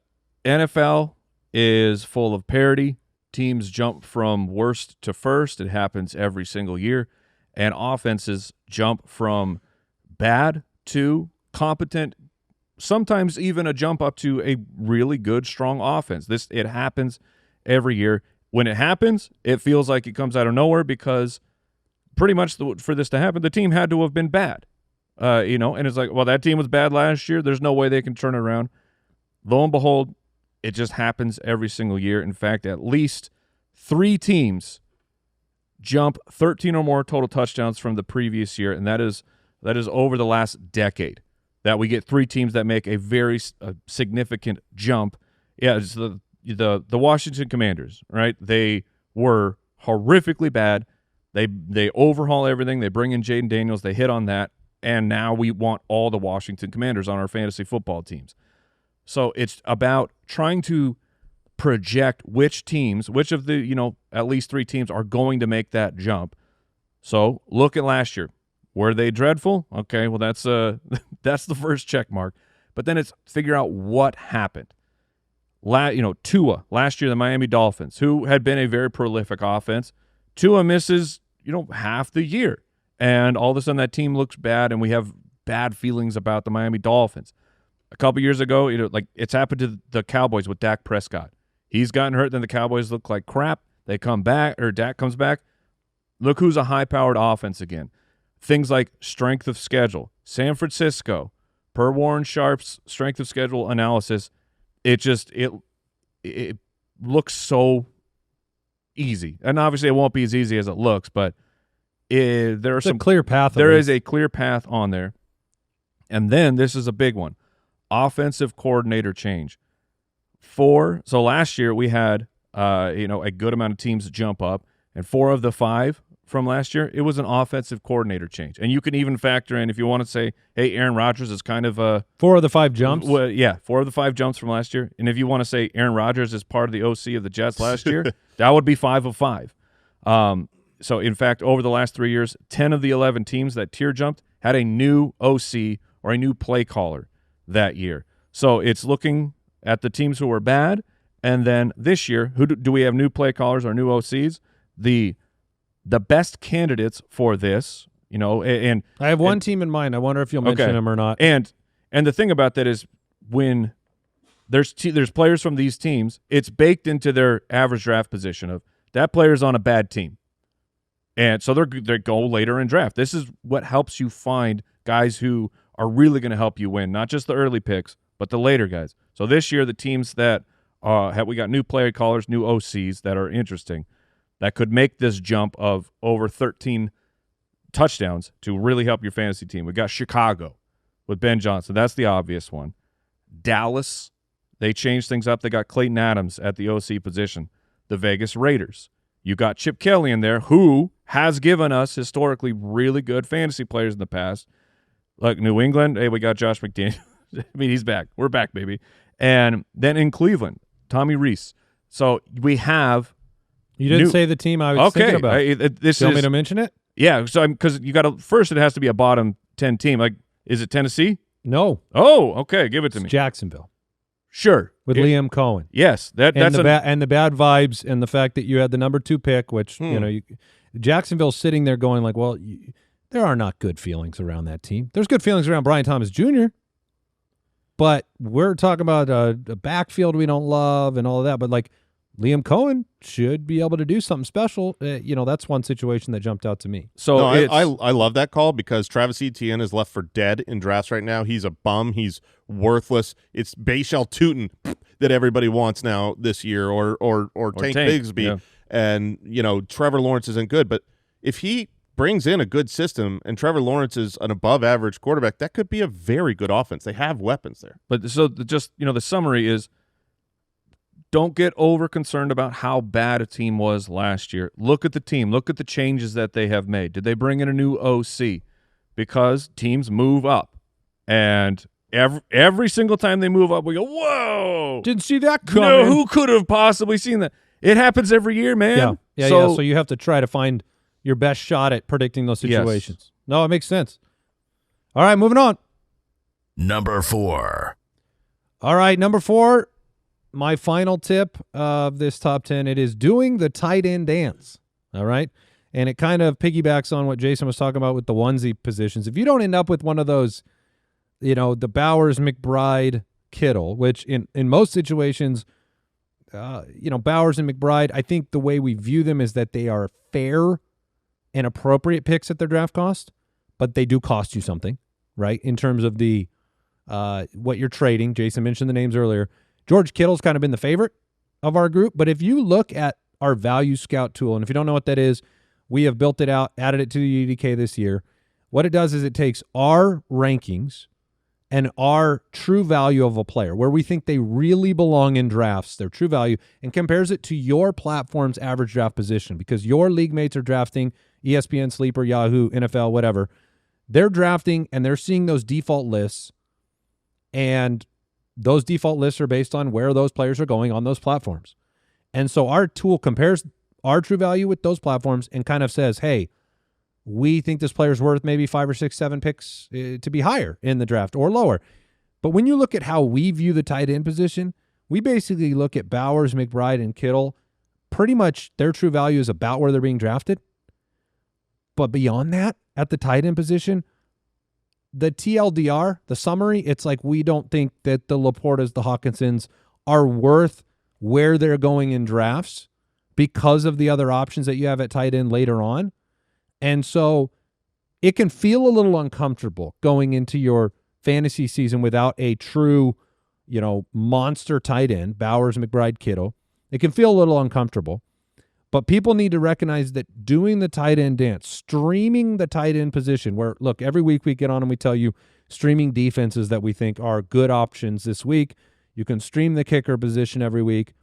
C: NFL is full of parity. Teams jump from worst to first. It happens every single year. And offenses jump from bad to competent, sometimes even a jump up to a really good, strong offense. It happens every year. When it happens, it feels like it comes out of nowhere because pretty much for this to happen, the team had to have been bad. And it's like, well, that team was bad last year. There's no way they can turn it around. Lo and behold, it just happens every single year. In fact, at least 3 teams jump 13 or more total touchdowns from the previous year, and that is over the last decade that we get 3 teams that make a very significant jump. Yeah, it's the Washington Commanders, right? They were horrifically bad. They overhaul everything. They bring in Jaden Daniels. They hit on that. and now we want all the Washington Commanders on our fantasy football teams. So it's about trying to project which of the, at least 3 teams are going to make that jump. So look at last year. Were they dreadful? Okay, well, that's that's the first check mark. But then it's figure out what happened. Tua, last year, the Miami Dolphins, who had been a very prolific offense, Tua misses, half the year. And all of a sudden that team looks bad, and we have bad feelings about the Miami Dolphins. A couple years ago, it's happened to the Cowboys with Dak Prescott. He's gotten hurt, then the Cowboys look like crap. They come back, or Dak comes back. Look who's a high-powered offense again. Things like strength of schedule. San Francisco, per Warren Sharp's strength of schedule analysis, it looks so easy. And obviously it won't be as easy as it looks, but there are some
B: clear path.
C: There is a clear path on there. And then this is a big one. Offensive coordinator change. So last year we had a good amount of teams jump up, and 4 of the 5 from last year, it was an offensive coordinator change. And you can even factor in, if you want to say, hey, Aaron Rodgers is kind of a
B: 4 of the 5 jumps.
C: Well, yeah, 4 of the 5 jumps from last year. And if you want to say Aaron Rodgers is part of the OC of the Jets last year, that would be 5 of 5. So in fact, over the last 3 years, 10 of the 11 teams that tier jumped had a new OC or a new play caller that year. So it's looking at the teams who were bad, and then this year, who do we have new play callers or new OCs? The best candidates for this, and
B: I have one team in mind. I wonder if you'll mention them or not.
C: And the thing about that is when there's players from these teams, it's baked into their average draft position of that player's on a bad team. And so they go later in draft. This is what helps you find guys who are really going to help you win, not just the early picks, but the later guys. So this year, the teams that we got new player callers, new OCs that are interesting, that could make this jump of over 13 touchdowns to really help your fantasy team. We got Chicago with Ben Johnson. That's the obvious one. Dallas, they changed things up. They got Clayton Adams at the OC position. The Vegas Raiders. You got Chip Kelly in there, who has given us historically really good fantasy players in the past. Like New England, hey, we got Josh McDaniels. I mean, he's back. We're back, baby. And then in Cleveland, Tommy Reese. So we have.
B: You didn't say the team I was thinking about. You want me to mention it?
C: Yeah. So because you got to first, it has to be a bottom 10 team. Like, is it Tennessee?
B: No.
C: Oh, okay. Give it to me.
B: Jacksonville.
C: Sure.
B: With Liam Cohen.
C: Yes. That's
B: and the bad vibes and the fact that you had the number 2 pick, which Jacksonville's sitting there going like, well, there are not good feelings around that team. There's good feelings around Brian Thomas Jr., but we're talking about a backfield we don't love and all of that. But like Liam Cohen should be able to do something special. That's one situation that jumped out to me.
D: So no, I love that call because Travis Etienne is left for dead in drafts right now. He's a bum. He's worthless. It's Bayshell Tootin that everybody wants now this year, or Tank Bigsby. Yeah. And Trevor Lawrence isn't good, but if he brings in a good system and Trevor Lawrence is an above-average quarterback, that could be a very good offense. They have weapons there.
C: But so just the summary is, don't get over concerned about how bad a team was last year. Look at the team. Look at the changes that they have made. Did they bring in a new OC? Because teams move up, and every single time they move up, we go, "Whoa!
B: Didn't see that coming."
C: No, who could have possibly seen that? It happens every year, man.
B: Yeah. So you have to try to find your best shot at predicting those situations. Yes. No, it makes sense. All right, moving on.
A: Number 4.
B: All right, number 4. My final tip of this top 10, it is doing the tight end dance, all right? And it kind of piggybacks on what Jason was talking about with the onesie positions. If you don't end up with one of those, the Bowers, McBride, Kittle, which in most situations, Bowers and McBride, I think the way we view them is that they are fair and appropriate picks at their draft cost, but they do cost you something, right, in terms of the what you're trading. Jason mentioned the names earlier. George Kittle's kind of been the favorite of our group, but if you look at our value scout tool, and if you don't know what that is, we have built it out, added it to the UDK this year. What it does is it takes our rankings and our true value of a player, where we think they really belong in drafts, their true value, and compares it to your platform's average draft position, because your league mates are drafting ESPN, Sleeper, Yahoo, NFL, whatever. they're drafting and they're seeing those default lists, and those default lists are based on where those players are going on those platforms. And so our tool compares our true value with those platforms and kind of says, hey, we think this player's worth maybe 5 or 6, 7 picks to be higher in the draft or lower. But when you look at how we view the tight end position, we basically look at Bowers, McBride, and Kittle. Pretty much their true value is about where they're being drafted. But beyond that, at the tight end position, the TLDR, the summary, it's like we don't think that the Laportas, the Hawkinsons are worth where they're going in drafts because of the other options that you have at tight end later on. And so it can feel a little uncomfortable going into your fantasy season without a true, monster tight end, Bowers, McBride, Kittle. It can feel a little uncomfortable, but people need to recognize that doing the tight end dance, streaming the tight end position, where, look, every week we get on and we tell you streaming defenses that we think are good options this week. You can stream the kicker position every week.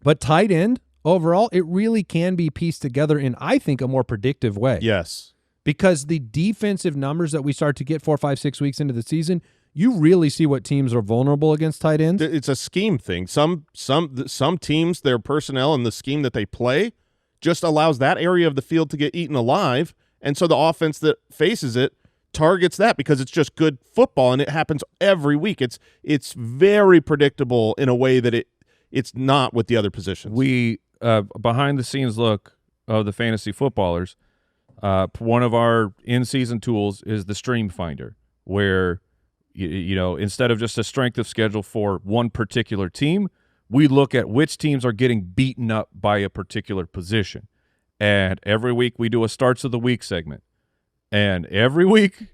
B: But tight end, overall, it really can be pieced together in, I think, a more predictive way.
D: Yes.
B: Because the defensive numbers that we start to get 4, 5, 6 weeks into the season, you really see what teams are vulnerable against tight ends.
D: It's a scheme thing. Some teams, their personnel and the scheme that they play just allows that area of the field to get eaten alive, and so the offense that faces it targets that because it's just good football, and it happens every week. It's very predictable in a way that it's not with the other positions.
C: We behind-the-scenes look of the fantasy footballers, one of our in-season tools is the Stream Finder, where instead of just a strength of schedule for one particular team, we look at which teams are getting beaten up by a particular position. And every week we do a starts of the week segment. And every week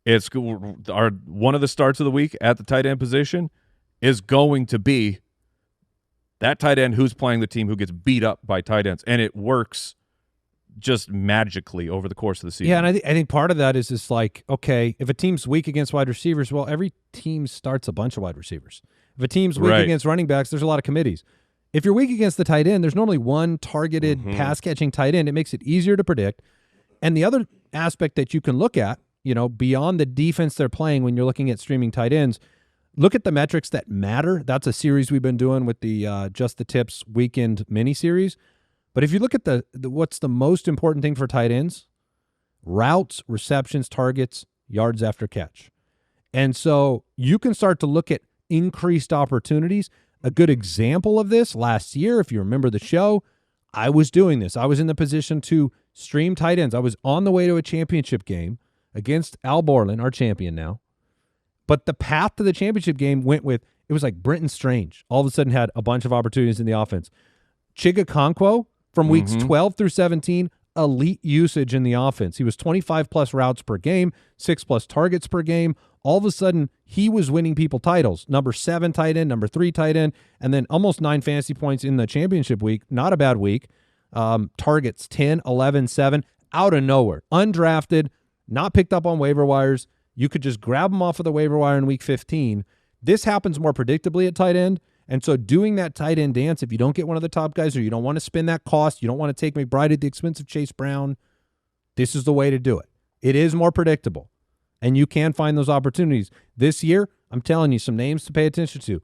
C: it's one of the starts of the week at the tight end position is going to be that tight end who's playing the team who gets beat up by tight ends. And it works just magically over the course of the season.
B: Yeah, and I think part of that is just like, okay, if a team's weak against wide receivers, well, every team starts a bunch of wide receivers. If a team's weak against running backs, there's a lot of committees. If you're weak against the tight end, there's normally one targeted pass-catching tight end. It makes it easier to predict. And the other aspect that you can look at, beyond the defense they're playing when you're looking at streaming tight ends, look at the metrics that matter. That's a series we've been doing with the Just the Tips weekend mini-series. But if you look at the what's the most important thing for tight ends, routes, receptions, targets, yards after catch. And so you can start to look at increased opportunities. A good example of this last year, if you remember the show, I was doing this. I was in the position to stream tight ends. I was on the way to a championship game against Al Borland, our champion now. But the path to the championship game went with, it was like Brenton Strange. All of a sudden had a bunch of opportunities in the offense. Chigakonkwo, from weeks 12 through 17, elite usage in the offense. He was 25-plus routes per game, 6-plus targets per game. All of a sudden, he was winning people titles. Number 7 tight end, number 3 tight end, and then almost 9 fantasy points in the championship week. Not a bad week. Targets 10, 11, 7, out of nowhere. Undrafted, not picked up on waiver wires. You could just grab him off of the waiver wire in week 15. This happens more predictably at tight end. And so doing that tight end dance, if you don't get one of the top guys or you don't want to spend that cost, you don't want to take McBride at the expense of Chase Brown, this is the way to do it. It is more predictable, and you can find those opportunities. This year, I'm telling you some names to pay attention to.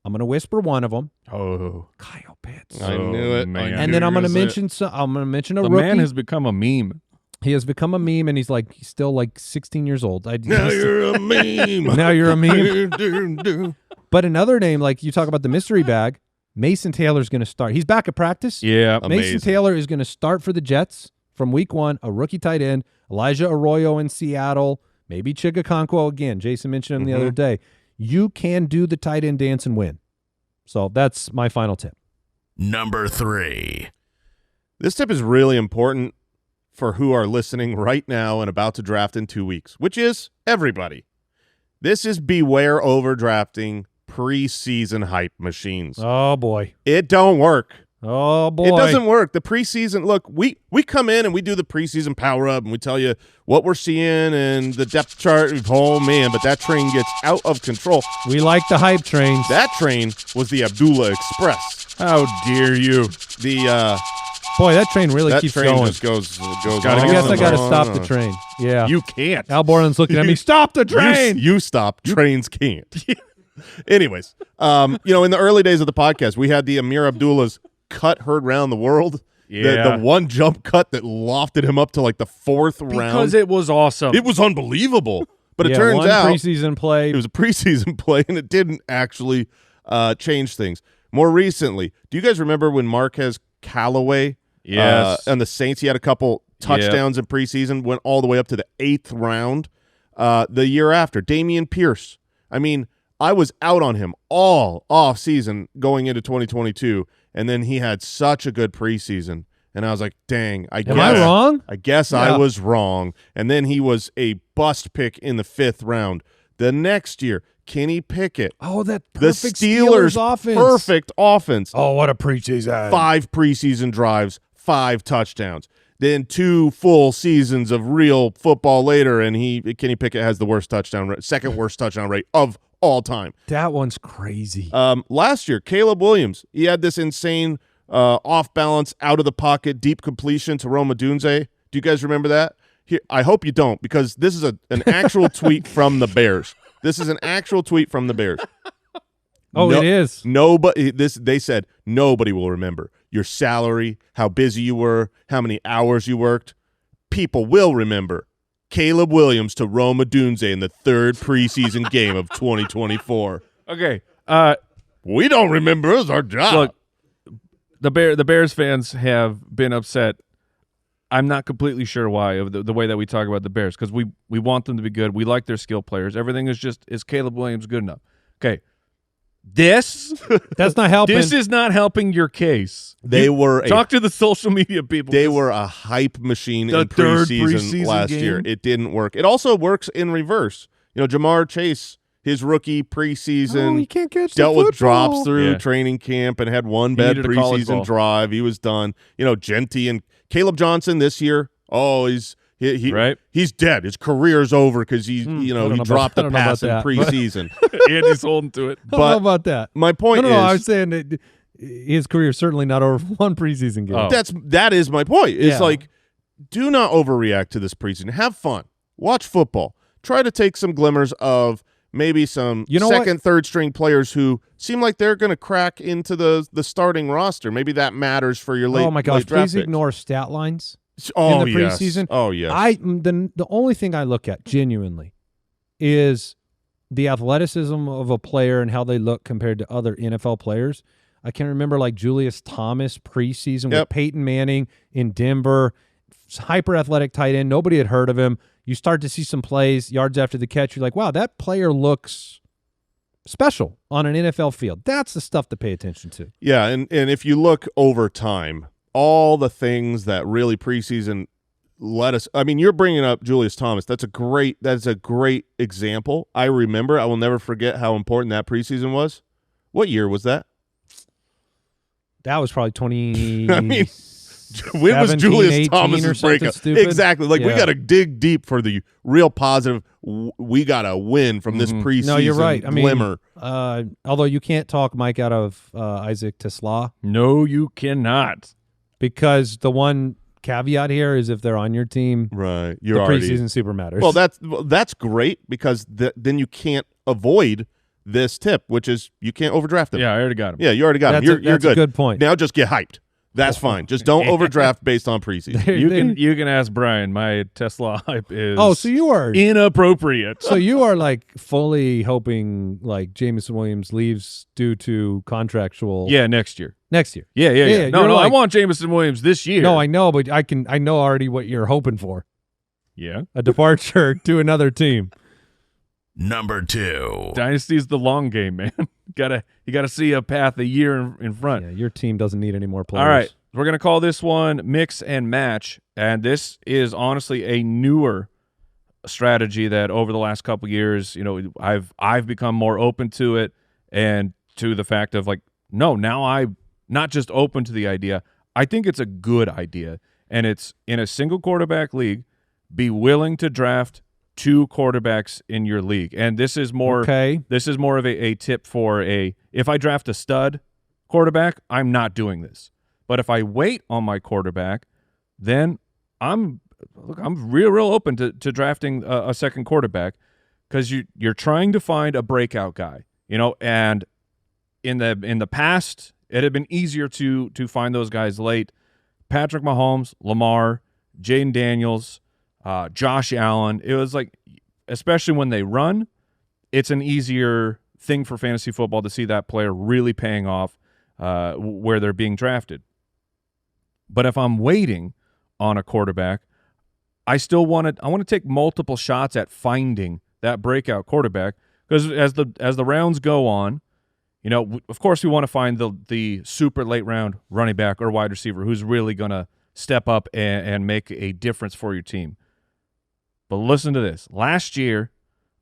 B: I'm going to whisper one of them.
C: Oh,
B: Kyle Pitts.
D: I knew it.
C: Man.
B: And then I'm going to mention a
C: the
B: rookie.
C: man has become a meme.
B: He has become a meme, and he's still like 16 years old.
D: Now you're a meme.
B: Now you're a meme. But another name, like you talk about the mystery bag, Mason Taylor's going to start. He's back at practice.
C: Yeah,
B: Mason Taylor is going to start for the Jets from week 1, a rookie tight end. Elijah Arroyo in Seattle, maybe Chigakonkwo again. Jason mentioned him the other day. You can do the tight end dance and win. So that's my final tip.
A: Number 3.
D: This tip is really important for who are listening right now and about to draft in 2 weeks, which is everybody. This is beware overdrafting preseason hype machines.
B: Oh, boy.
D: It don't work.
B: Oh, boy.
D: It doesn't work. The preseason, look, we come in and we do the preseason power up and we tell you what we're seeing and the depth chart. Oh, man, but that train gets out of control.
B: We like the hype trains.
D: That train was the Abdullah Express.
C: How dare you?
B: Boy, that train really
D: That
B: keeps
D: train
B: going.
D: just goes
C: Gotta
B: I
D: on
B: guess I
D: and
B: got to
D: on
B: stop
D: and
B: the
D: on.
B: train. Yeah.
C: You can't.
B: Al Borland's looking at me. Stop the train.
D: You stop. Trains can't. Anyways, in the early days of the podcast, we had the Amir Abdullah's cut heard round the world.
C: Yeah.
D: The one jump cut that lofted him up to like the fourth round.
C: Because it was awesome.
D: It was unbelievable. But it
B: Yeah,
D: turns
B: one
D: out
B: preseason play.
D: it was a preseason play, and it didn't actually change things. More recently, do you guys remember when Marquez Callaway
C: Yes.
D: and the Saints, he had a couple touchdowns in preseason, went all the way up to the 8th round the year after. Damian Pierce. I mean, I was out on him all off season going into 2022, and then he had such a good preseason. And I was like, dang,
B: Am I wrong?
D: I guess
B: Yeah.
D: I was wrong. And then he was a bust pick in the 5th round. The next year, Kenny Pickett.
B: Oh, that
D: The
B: perfect
D: Steelers'
B: offense.
D: perfect offense.
B: Oh, what a preseason.
D: 5 preseason drives, 5 touchdowns. Then 2 full seasons of real football later, and Kenny Pickett has the worst touchdown rate, second worst touchdown rate of all time.
B: That one's crazy.
D: Last year, Caleb Williams, he had this insane off balance, out of the pocket, deep completion to Rome Odunze. Do you guys remember that? Here, I hope you don't, because this is an actual tweet from the Bears. This is an actual tweet from the Bears.
B: It is.
D: They said nobody will remember your salary, how busy you were, how many hours you worked. People will remember Caleb Williams to Rome Odunze in the 3rd preseason game of 2024.
C: Okay.
D: We don't remember. It was our job.
C: Look, the Bears fans have been upset. I'm not completely sure why of the way that we talk about the Bears, because we want them to be good. We like their skill players. Everything is Caleb Williams good enough? Okay. That's
B: not helping.
C: This is not helping your case.
D: Talk
C: to the social media people.
D: They were a hype machine
C: The
D: in
C: third
D: preseason
C: preseason
D: last
C: game?
D: year. It didn't work. It also works in reverse. Jamar Chase, his rookie preseason,
B: he can't catch
D: dealt
B: the
D: with
B: football.
D: drops through
C: Yeah.
D: training camp and had one bad
C: needed a college
D: preseason
C: ball.
D: drive. He was done. Genty and Caleb Johnson this year. Oh, he's
C: Right.
D: He's dead. His career's over because he dropped
B: I
D: a
B: don't know
D: pass in
B: about that,
D: preseason.
C: Andy's holding to it.
B: I don't know about that.
D: My point
B: No,
D: is,
B: I was saying that his career is certainly not over one preseason game.
C: Oh.
D: that is my point. It's
B: Yeah.
D: like, do not overreact to this preseason. Have fun. Watch football. Try to take some glimmers of maybe some second, third string players who seem like they're going to crack into the starting roster. Maybe that matters for your late.
B: Oh my gosh!
D: late draft
B: Please
D: picks.
B: ignore stat lines
D: Oh,
B: in the
D: yes.
B: preseason.
D: Oh yes.
B: The only thing I look at genuinely is the athleticism of a player and how they look compared to other NFL players. I can remember like Julius Thomas preseason with Peyton Manning in Denver, hyper athletic tight end. Nobody had heard of him. You start to see some plays, yards after the catch. You're like, wow, that player looks special on an NFL field. That's the stuff to pay attention to.
D: Yeah, and if you look over time, all the things that really preseason let us. I mean, you're bringing up Julius Thomas. That's a great example. I remember. I will never forget how important that preseason was. What year was that?
B: That was probably 20.
D: I mean, when was
B: 17,
D: Julius
B: 18 or
D: Thomas's
B: something
D: breakup?
B: stupid?
D: Exactly. Like, we
B: Yeah.
D: got to dig deep for the real positive. We got to win from this preseason
B: No, you're right. I mean,
D: glimmer.
B: although you can't talk Mike out of Isaac Tesla,
C: No, you cannot.
B: because the one caveat here is if they're on your team,
D: Right.
B: the
D: You're already.
B: preseason super matters.
D: Well, that's great because then you can't avoid this tip, which is you can't overdraft him.
C: Yeah, I already got him.
D: Yeah, you already got him.
B: That's
D: You're
B: a good point.
D: Now just get hyped. That's fine. Just don't overdraft based on preseason.
C: You can ask Brian. My Tesla hype is
B: so you are
C: inappropriate.
B: so you are like fully hoping like Jameson Williams leaves due to contractual
C: Yeah, next year.
B: next year.
C: Yeah.
B: Yeah,
C: No,
B: you're
C: I
B: like-
C: want Jameson Williams this year.
B: No, I know, but I know already what you're hoping for.
C: Yeah.
B: A departure to another team.
A: Number 2.
C: Dynasty's the long game, man. You gotta see a path a year in front.
B: Yeah, your team doesn't need any more players.
C: All right, we're gonna call this one mix and match, and this is honestly a newer strategy that over the last couple years, I've become more open to it, and to the fact of like, no, now I'm not just open to the idea. I think it's a good idea, and it's in a single quarterback league. Be willing to draft 2 quarterbacks in your league, and this is more.
B: Okay.
C: This is more of a tip for if I draft a stud quarterback, I'm not doing this But if I wait on my quarterback, then I'm real open to drafting a second quarterback, because you're trying to find a breakout guy, and in the past it had been easier to find those guys late. Patrick Mahomes, Lamar, Jaden Daniels, Josh Allen. It was like, especially when they run, it's an easier thing for fantasy football to see that player really paying off where they're being drafted. But if I'm waiting on a quarterback, I want to take multiple shots at finding that breakout quarterback, because as the rounds go on, of course we want to find the super late round running back or wide receiver who's really going to step up and make a difference for your team. But listen to this. Last year,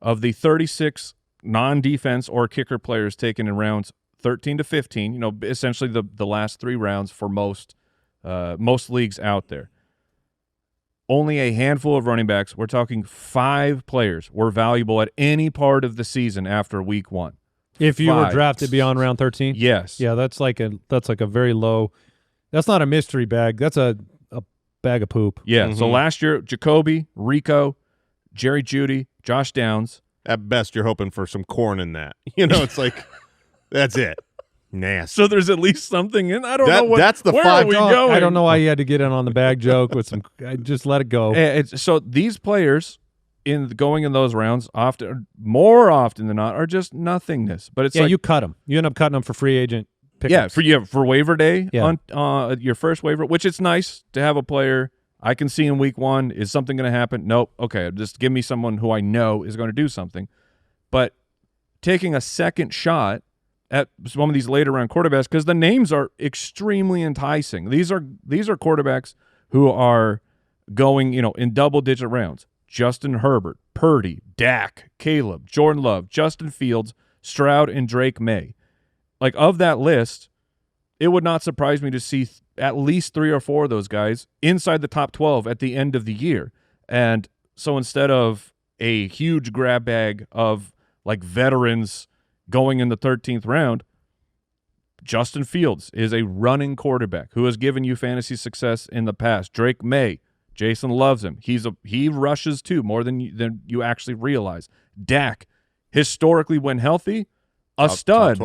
C: of the 36 non-defense or kicker players taken in rounds 13 to 15, essentially the last 3 rounds for most leagues out there, only a handful of running backs, we're talking 5 players, were valuable at any part of the season after week 1.
B: If you were drafted beyond round 13?
C: Yes.
B: Yeah, that's like a very low. That's not a mystery bag. That's a bag of poop.
C: Yeah. So last year, Jacoby, Rico, Jerry Jeudy, Josh Downs.
D: At best, you're hoping for some corn in that. It's like, that's it. Nasty.
C: So there's at least something in. I don't know what.
D: That's the
C: where
D: 5.
C: Are we going?
B: I don't know why you had to get in on the bag joke with some. Just let it go.
C: So these players going in those rounds more often than not are just nothingness. But it's
B: you cut them. You end up cutting them for free agent pickups.
C: For waiver day,
B: Yeah.
C: on your first waiver, which it's nice to have a player I can see in week 1. Is something going to happen? Nope. Okay, just give me someone who I know is going to do something. But taking a second shot at some of these later round quarterbacks, because the names are extremely enticing. These are quarterbacks who are going, in double-digit rounds. Justin Herbert, Purdy, Dak, Caleb, Jordan Love, Justin Fields, Stroud, and Drake May. Like, of that list, it would not surprise me to see at least 3 or 4 of those guys inside the top 12 at the end of the year. And so instead of a huge grab bag of like veterans going in the 13th round, Justin Fields is a running quarterback who has given you fantasy success in the past. Drake May, Jason loves him. He rushes too, more than you actually realize. Dak, historically when healthy, a stud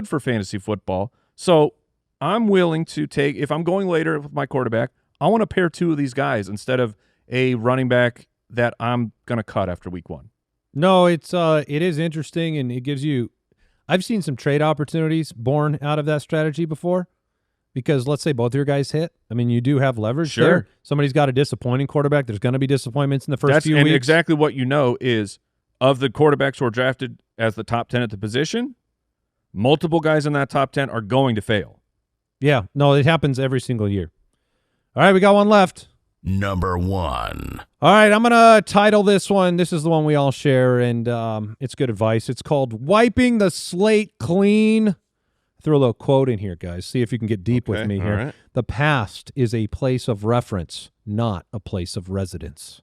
C: for fantasy football. So I'm willing to take, if I'm going later with my quarterback, I want to pair 2 of these guys instead of a running back that I'm going to cut after week 1.
B: No, it is interesting, and it gives you. I've seen some trade opportunities born out of that strategy before, because let's say both your guys hit. I mean, you do have leverage there. Somebody's got a disappointing quarterback. There's going to be disappointments in the first few weeks.
C: And exactly what you know is, of the quarterbacks who are drafted as the top 10 at the position, multiple guys in that top 10 are going to fail.
B: Yeah, no, it happens every single year. All right, we got one left.
A: Number 1.
B: All right, I'm going to title this one. This is the one we all share, and it's good advice. It's called Wiping the Slate Clean. Throw a little quote in here, guys. See if you can get deep with me here.
D: Right.
B: The past is a place of reference, not a place of residence.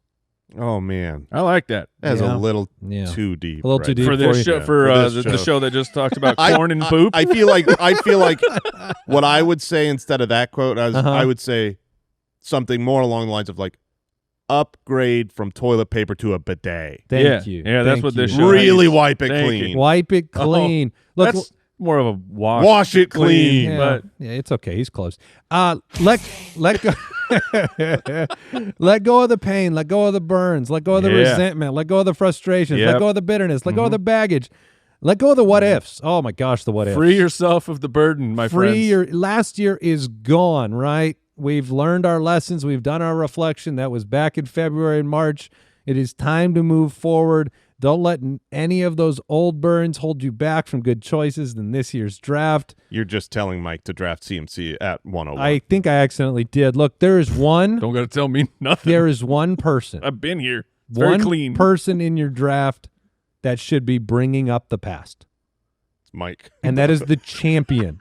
D: Oh, man.
C: I like that.
D: That's
B: Yeah.
D: a little
B: Yeah.
D: too deep.
B: A little too deep
C: For this show,
B: you.
C: the show that just talked about corn and poop.
D: I feel like what I would say instead of that quote, I would say something more along the lines of like, upgrade from toilet paper to a bidet.
B: Thank you.
C: Yeah, that's
B: Thank
C: what this
B: you.
C: show
D: Really
C: is.
D: wipe it
C: Thank
D: clean.
C: you.
B: Wipe it clean. Look,
C: That's more of a
D: Wash it clean.
B: yeah,
C: but
B: yeah, it's okay. He's close. Let go. Let go of the pain. Let go of the burns. Let go of the resentment. Let go of the frustrations. Let
C: Yep.
B: go of the bitterness. Let go of the baggage. Let go of the what ifs. Oh my gosh, the what ifs.
C: free yourself of the burden, my friends.
B: Last year is gone, right? We've learned our lessons. We've done our reflection. That was back in February and March. It is time to move forward. Don't let any of those old burns hold you back from good choices in this year's draft.
D: You're just telling Mike to draft CMC at 101.
B: I think I accidentally did. Look, there is one.
C: Don't got to tell me nothing.
B: There is one person.
C: I've been here. It's very
B: One
C: clean.
B: person in your draft that should be bringing up the past,
D: Mike.
B: and that is the champion.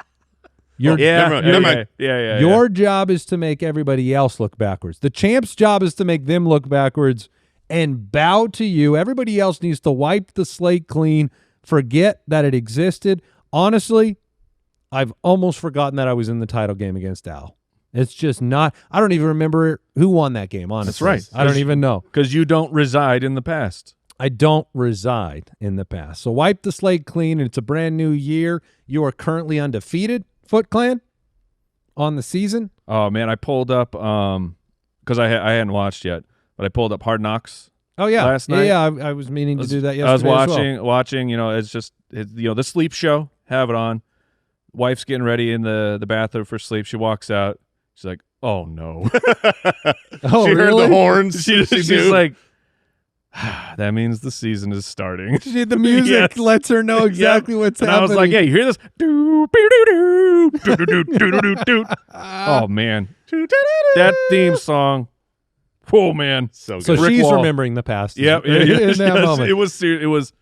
B: Your
D: Never mind.
B: Your job is to make everybody else look backwards. The champ's job is to make them look backwards and bow to you. Everybody else needs to wipe the slate clean, forget that it existed. Honestly, I've almost forgotten that I was in the title game against Al. It's just not. I don't even remember who won that game, honestly.
C: That's right.
B: I don't even know.
C: Because you don't reside in the past.
B: I don't reside in the past. So wipe the slate clean, and it's a brand new year. You are currently undefeated, Foot Clan, on the season.
C: Oh, man, I pulled up, because I hadn't watched yet, but I pulled up Hard Knocks.
B: Oh, yeah.
C: Last night.
B: Yeah, I was meaning to do that yesterday
C: I was
B: as
C: watching, it's just, the sleep show, have it on. Wife's getting ready in the bathroom for sleep. She walks out. She's like, oh, no.
B: Oh,
D: she
B: really?
D: heard the horns.
C: She's like, that means the season is starting.
B: The music
C: Yes.
B: lets her know exactly what's
C: and
B: happening.
C: I was like, hey, you hear this? Oh, man. That theme song. Oh, man.
D: So good.
B: So
C: Rick
B: she's
C: Wall.
B: remembering the past.
C: Yep.
B: In that moment.
C: It was,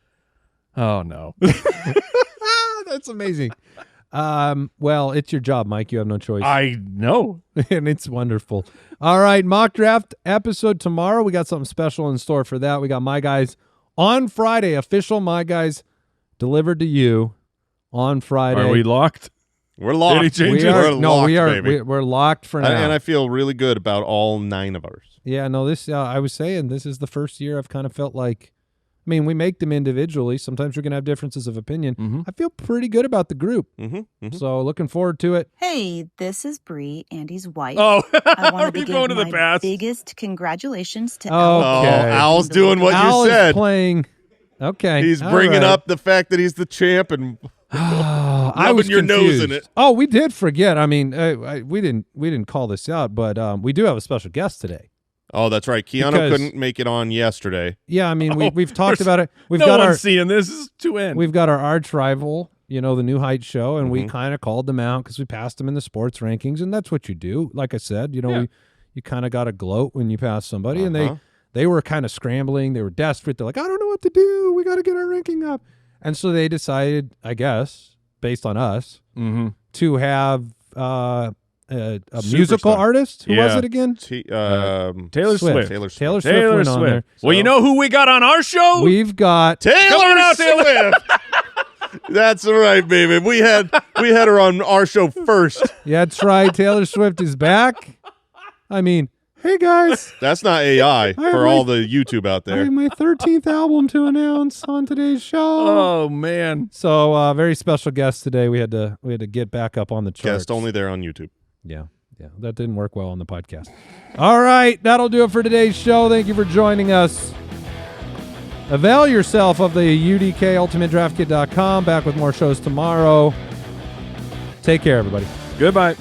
C: oh, no.
B: That's amazing. Well, it's your job, Mike. You have no choice.
C: I know.
B: And it's wonderful. All right, mock draft episode tomorrow. We got something special in store for that. We got My Guys on Friday. Official My Guys delivered to you on Friday.
C: Are we locked?
D: We're locked.
C: Any changes?
D: We're locked,
B: we are.
D: baby.
B: We're locked for now.
D: And I feel really good about all 9 of ours.
B: Yeah, no, this, I was saying, this is the first year I've kind of felt like, I mean, we make them individually. Sometimes we're going to have differences of opinion.
C: Mm-hmm.
B: I feel pretty good about the group.
D: Mm-hmm.
B: So looking forward to it.
F: Hey, this is Bree, Andy's wife.
C: Oh,
F: I
C: are
F: wanted
C: we
F: to give
C: going to the
F: my
C: past?
F: biggest congratulations to
B: Oh,
F: Al.
B: okay.
D: Al's doing what
B: Al
D: you
B: is
D: said.
B: playing. Okay.
D: He's
B: all
D: bringing
B: right.
D: up the fact that he's the champ and
B: I was
D: rubbing your nose in
B: confused.
D: it.
B: Oh, we did forget. I mean, we didn't call this out, but we do have a special guest today.
D: Oh, that's right. Keanu
B: Because-
D: couldn't make it on yesterday.
B: Yeah, I mean,
C: Oh,
B: we've talked
C: there's
B: about it. We've
C: no
B: got
C: one's
B: our
C: seeing this. This is to end.
B: we've got our arch rival, the New Heights show, and we
D: Mhm.
B: kind of called them out because we passed them in the sports rankings, and that's what you do. Like I said,
C: Yeah.
B: you kind of got to gloat when you pass somebody, and
D: Uh-huh.
B: they were kind of scrambling. They were desperate. They're like, I don't know what to do. We got to get our ranking up, and so they decided, I guess, based on us,
C: Mm-hmm.
B: to have a musical
D: Superstar.
B: artist. Who was
C: Yeah.
B: it again?
C: Taylor Swift.
D: Taylor Swift.
B: Taylor Swift went on there.
C: Well, you know who we got on our show?
B: We've got
C: Come on out, Taylor.
D: Swift. That's right, baby. We had her on our show first.
B: yeah, that's right. Taylor Swift is back. I mean, hey guys,
D: That's not AI
B: I
D: for
B: like-
D: all the YouTube out
B: I
D: there.
B: have my 13th album to announce on today's show.
C: Oh, man.
B: So, very special guest today. We had to get back up on the charts.
D: Guest only there on YouTube.
B: Yeah, that didn't work well on the podcast. All right, that'll do it for today's show. Thank you for joining us. Avail yourself of the UDKUltimateDraftKit.com. Back with more shows tomorrow. Take care, everybody.
C: Goodbye.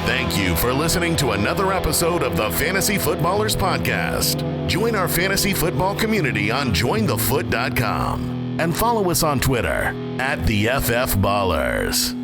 A: Thank you for listening to another episode of the Fantasy Footballers Podcast. Join our fantasy football community on jointhefoot.com and follow us on Twitter @TheFFBallers.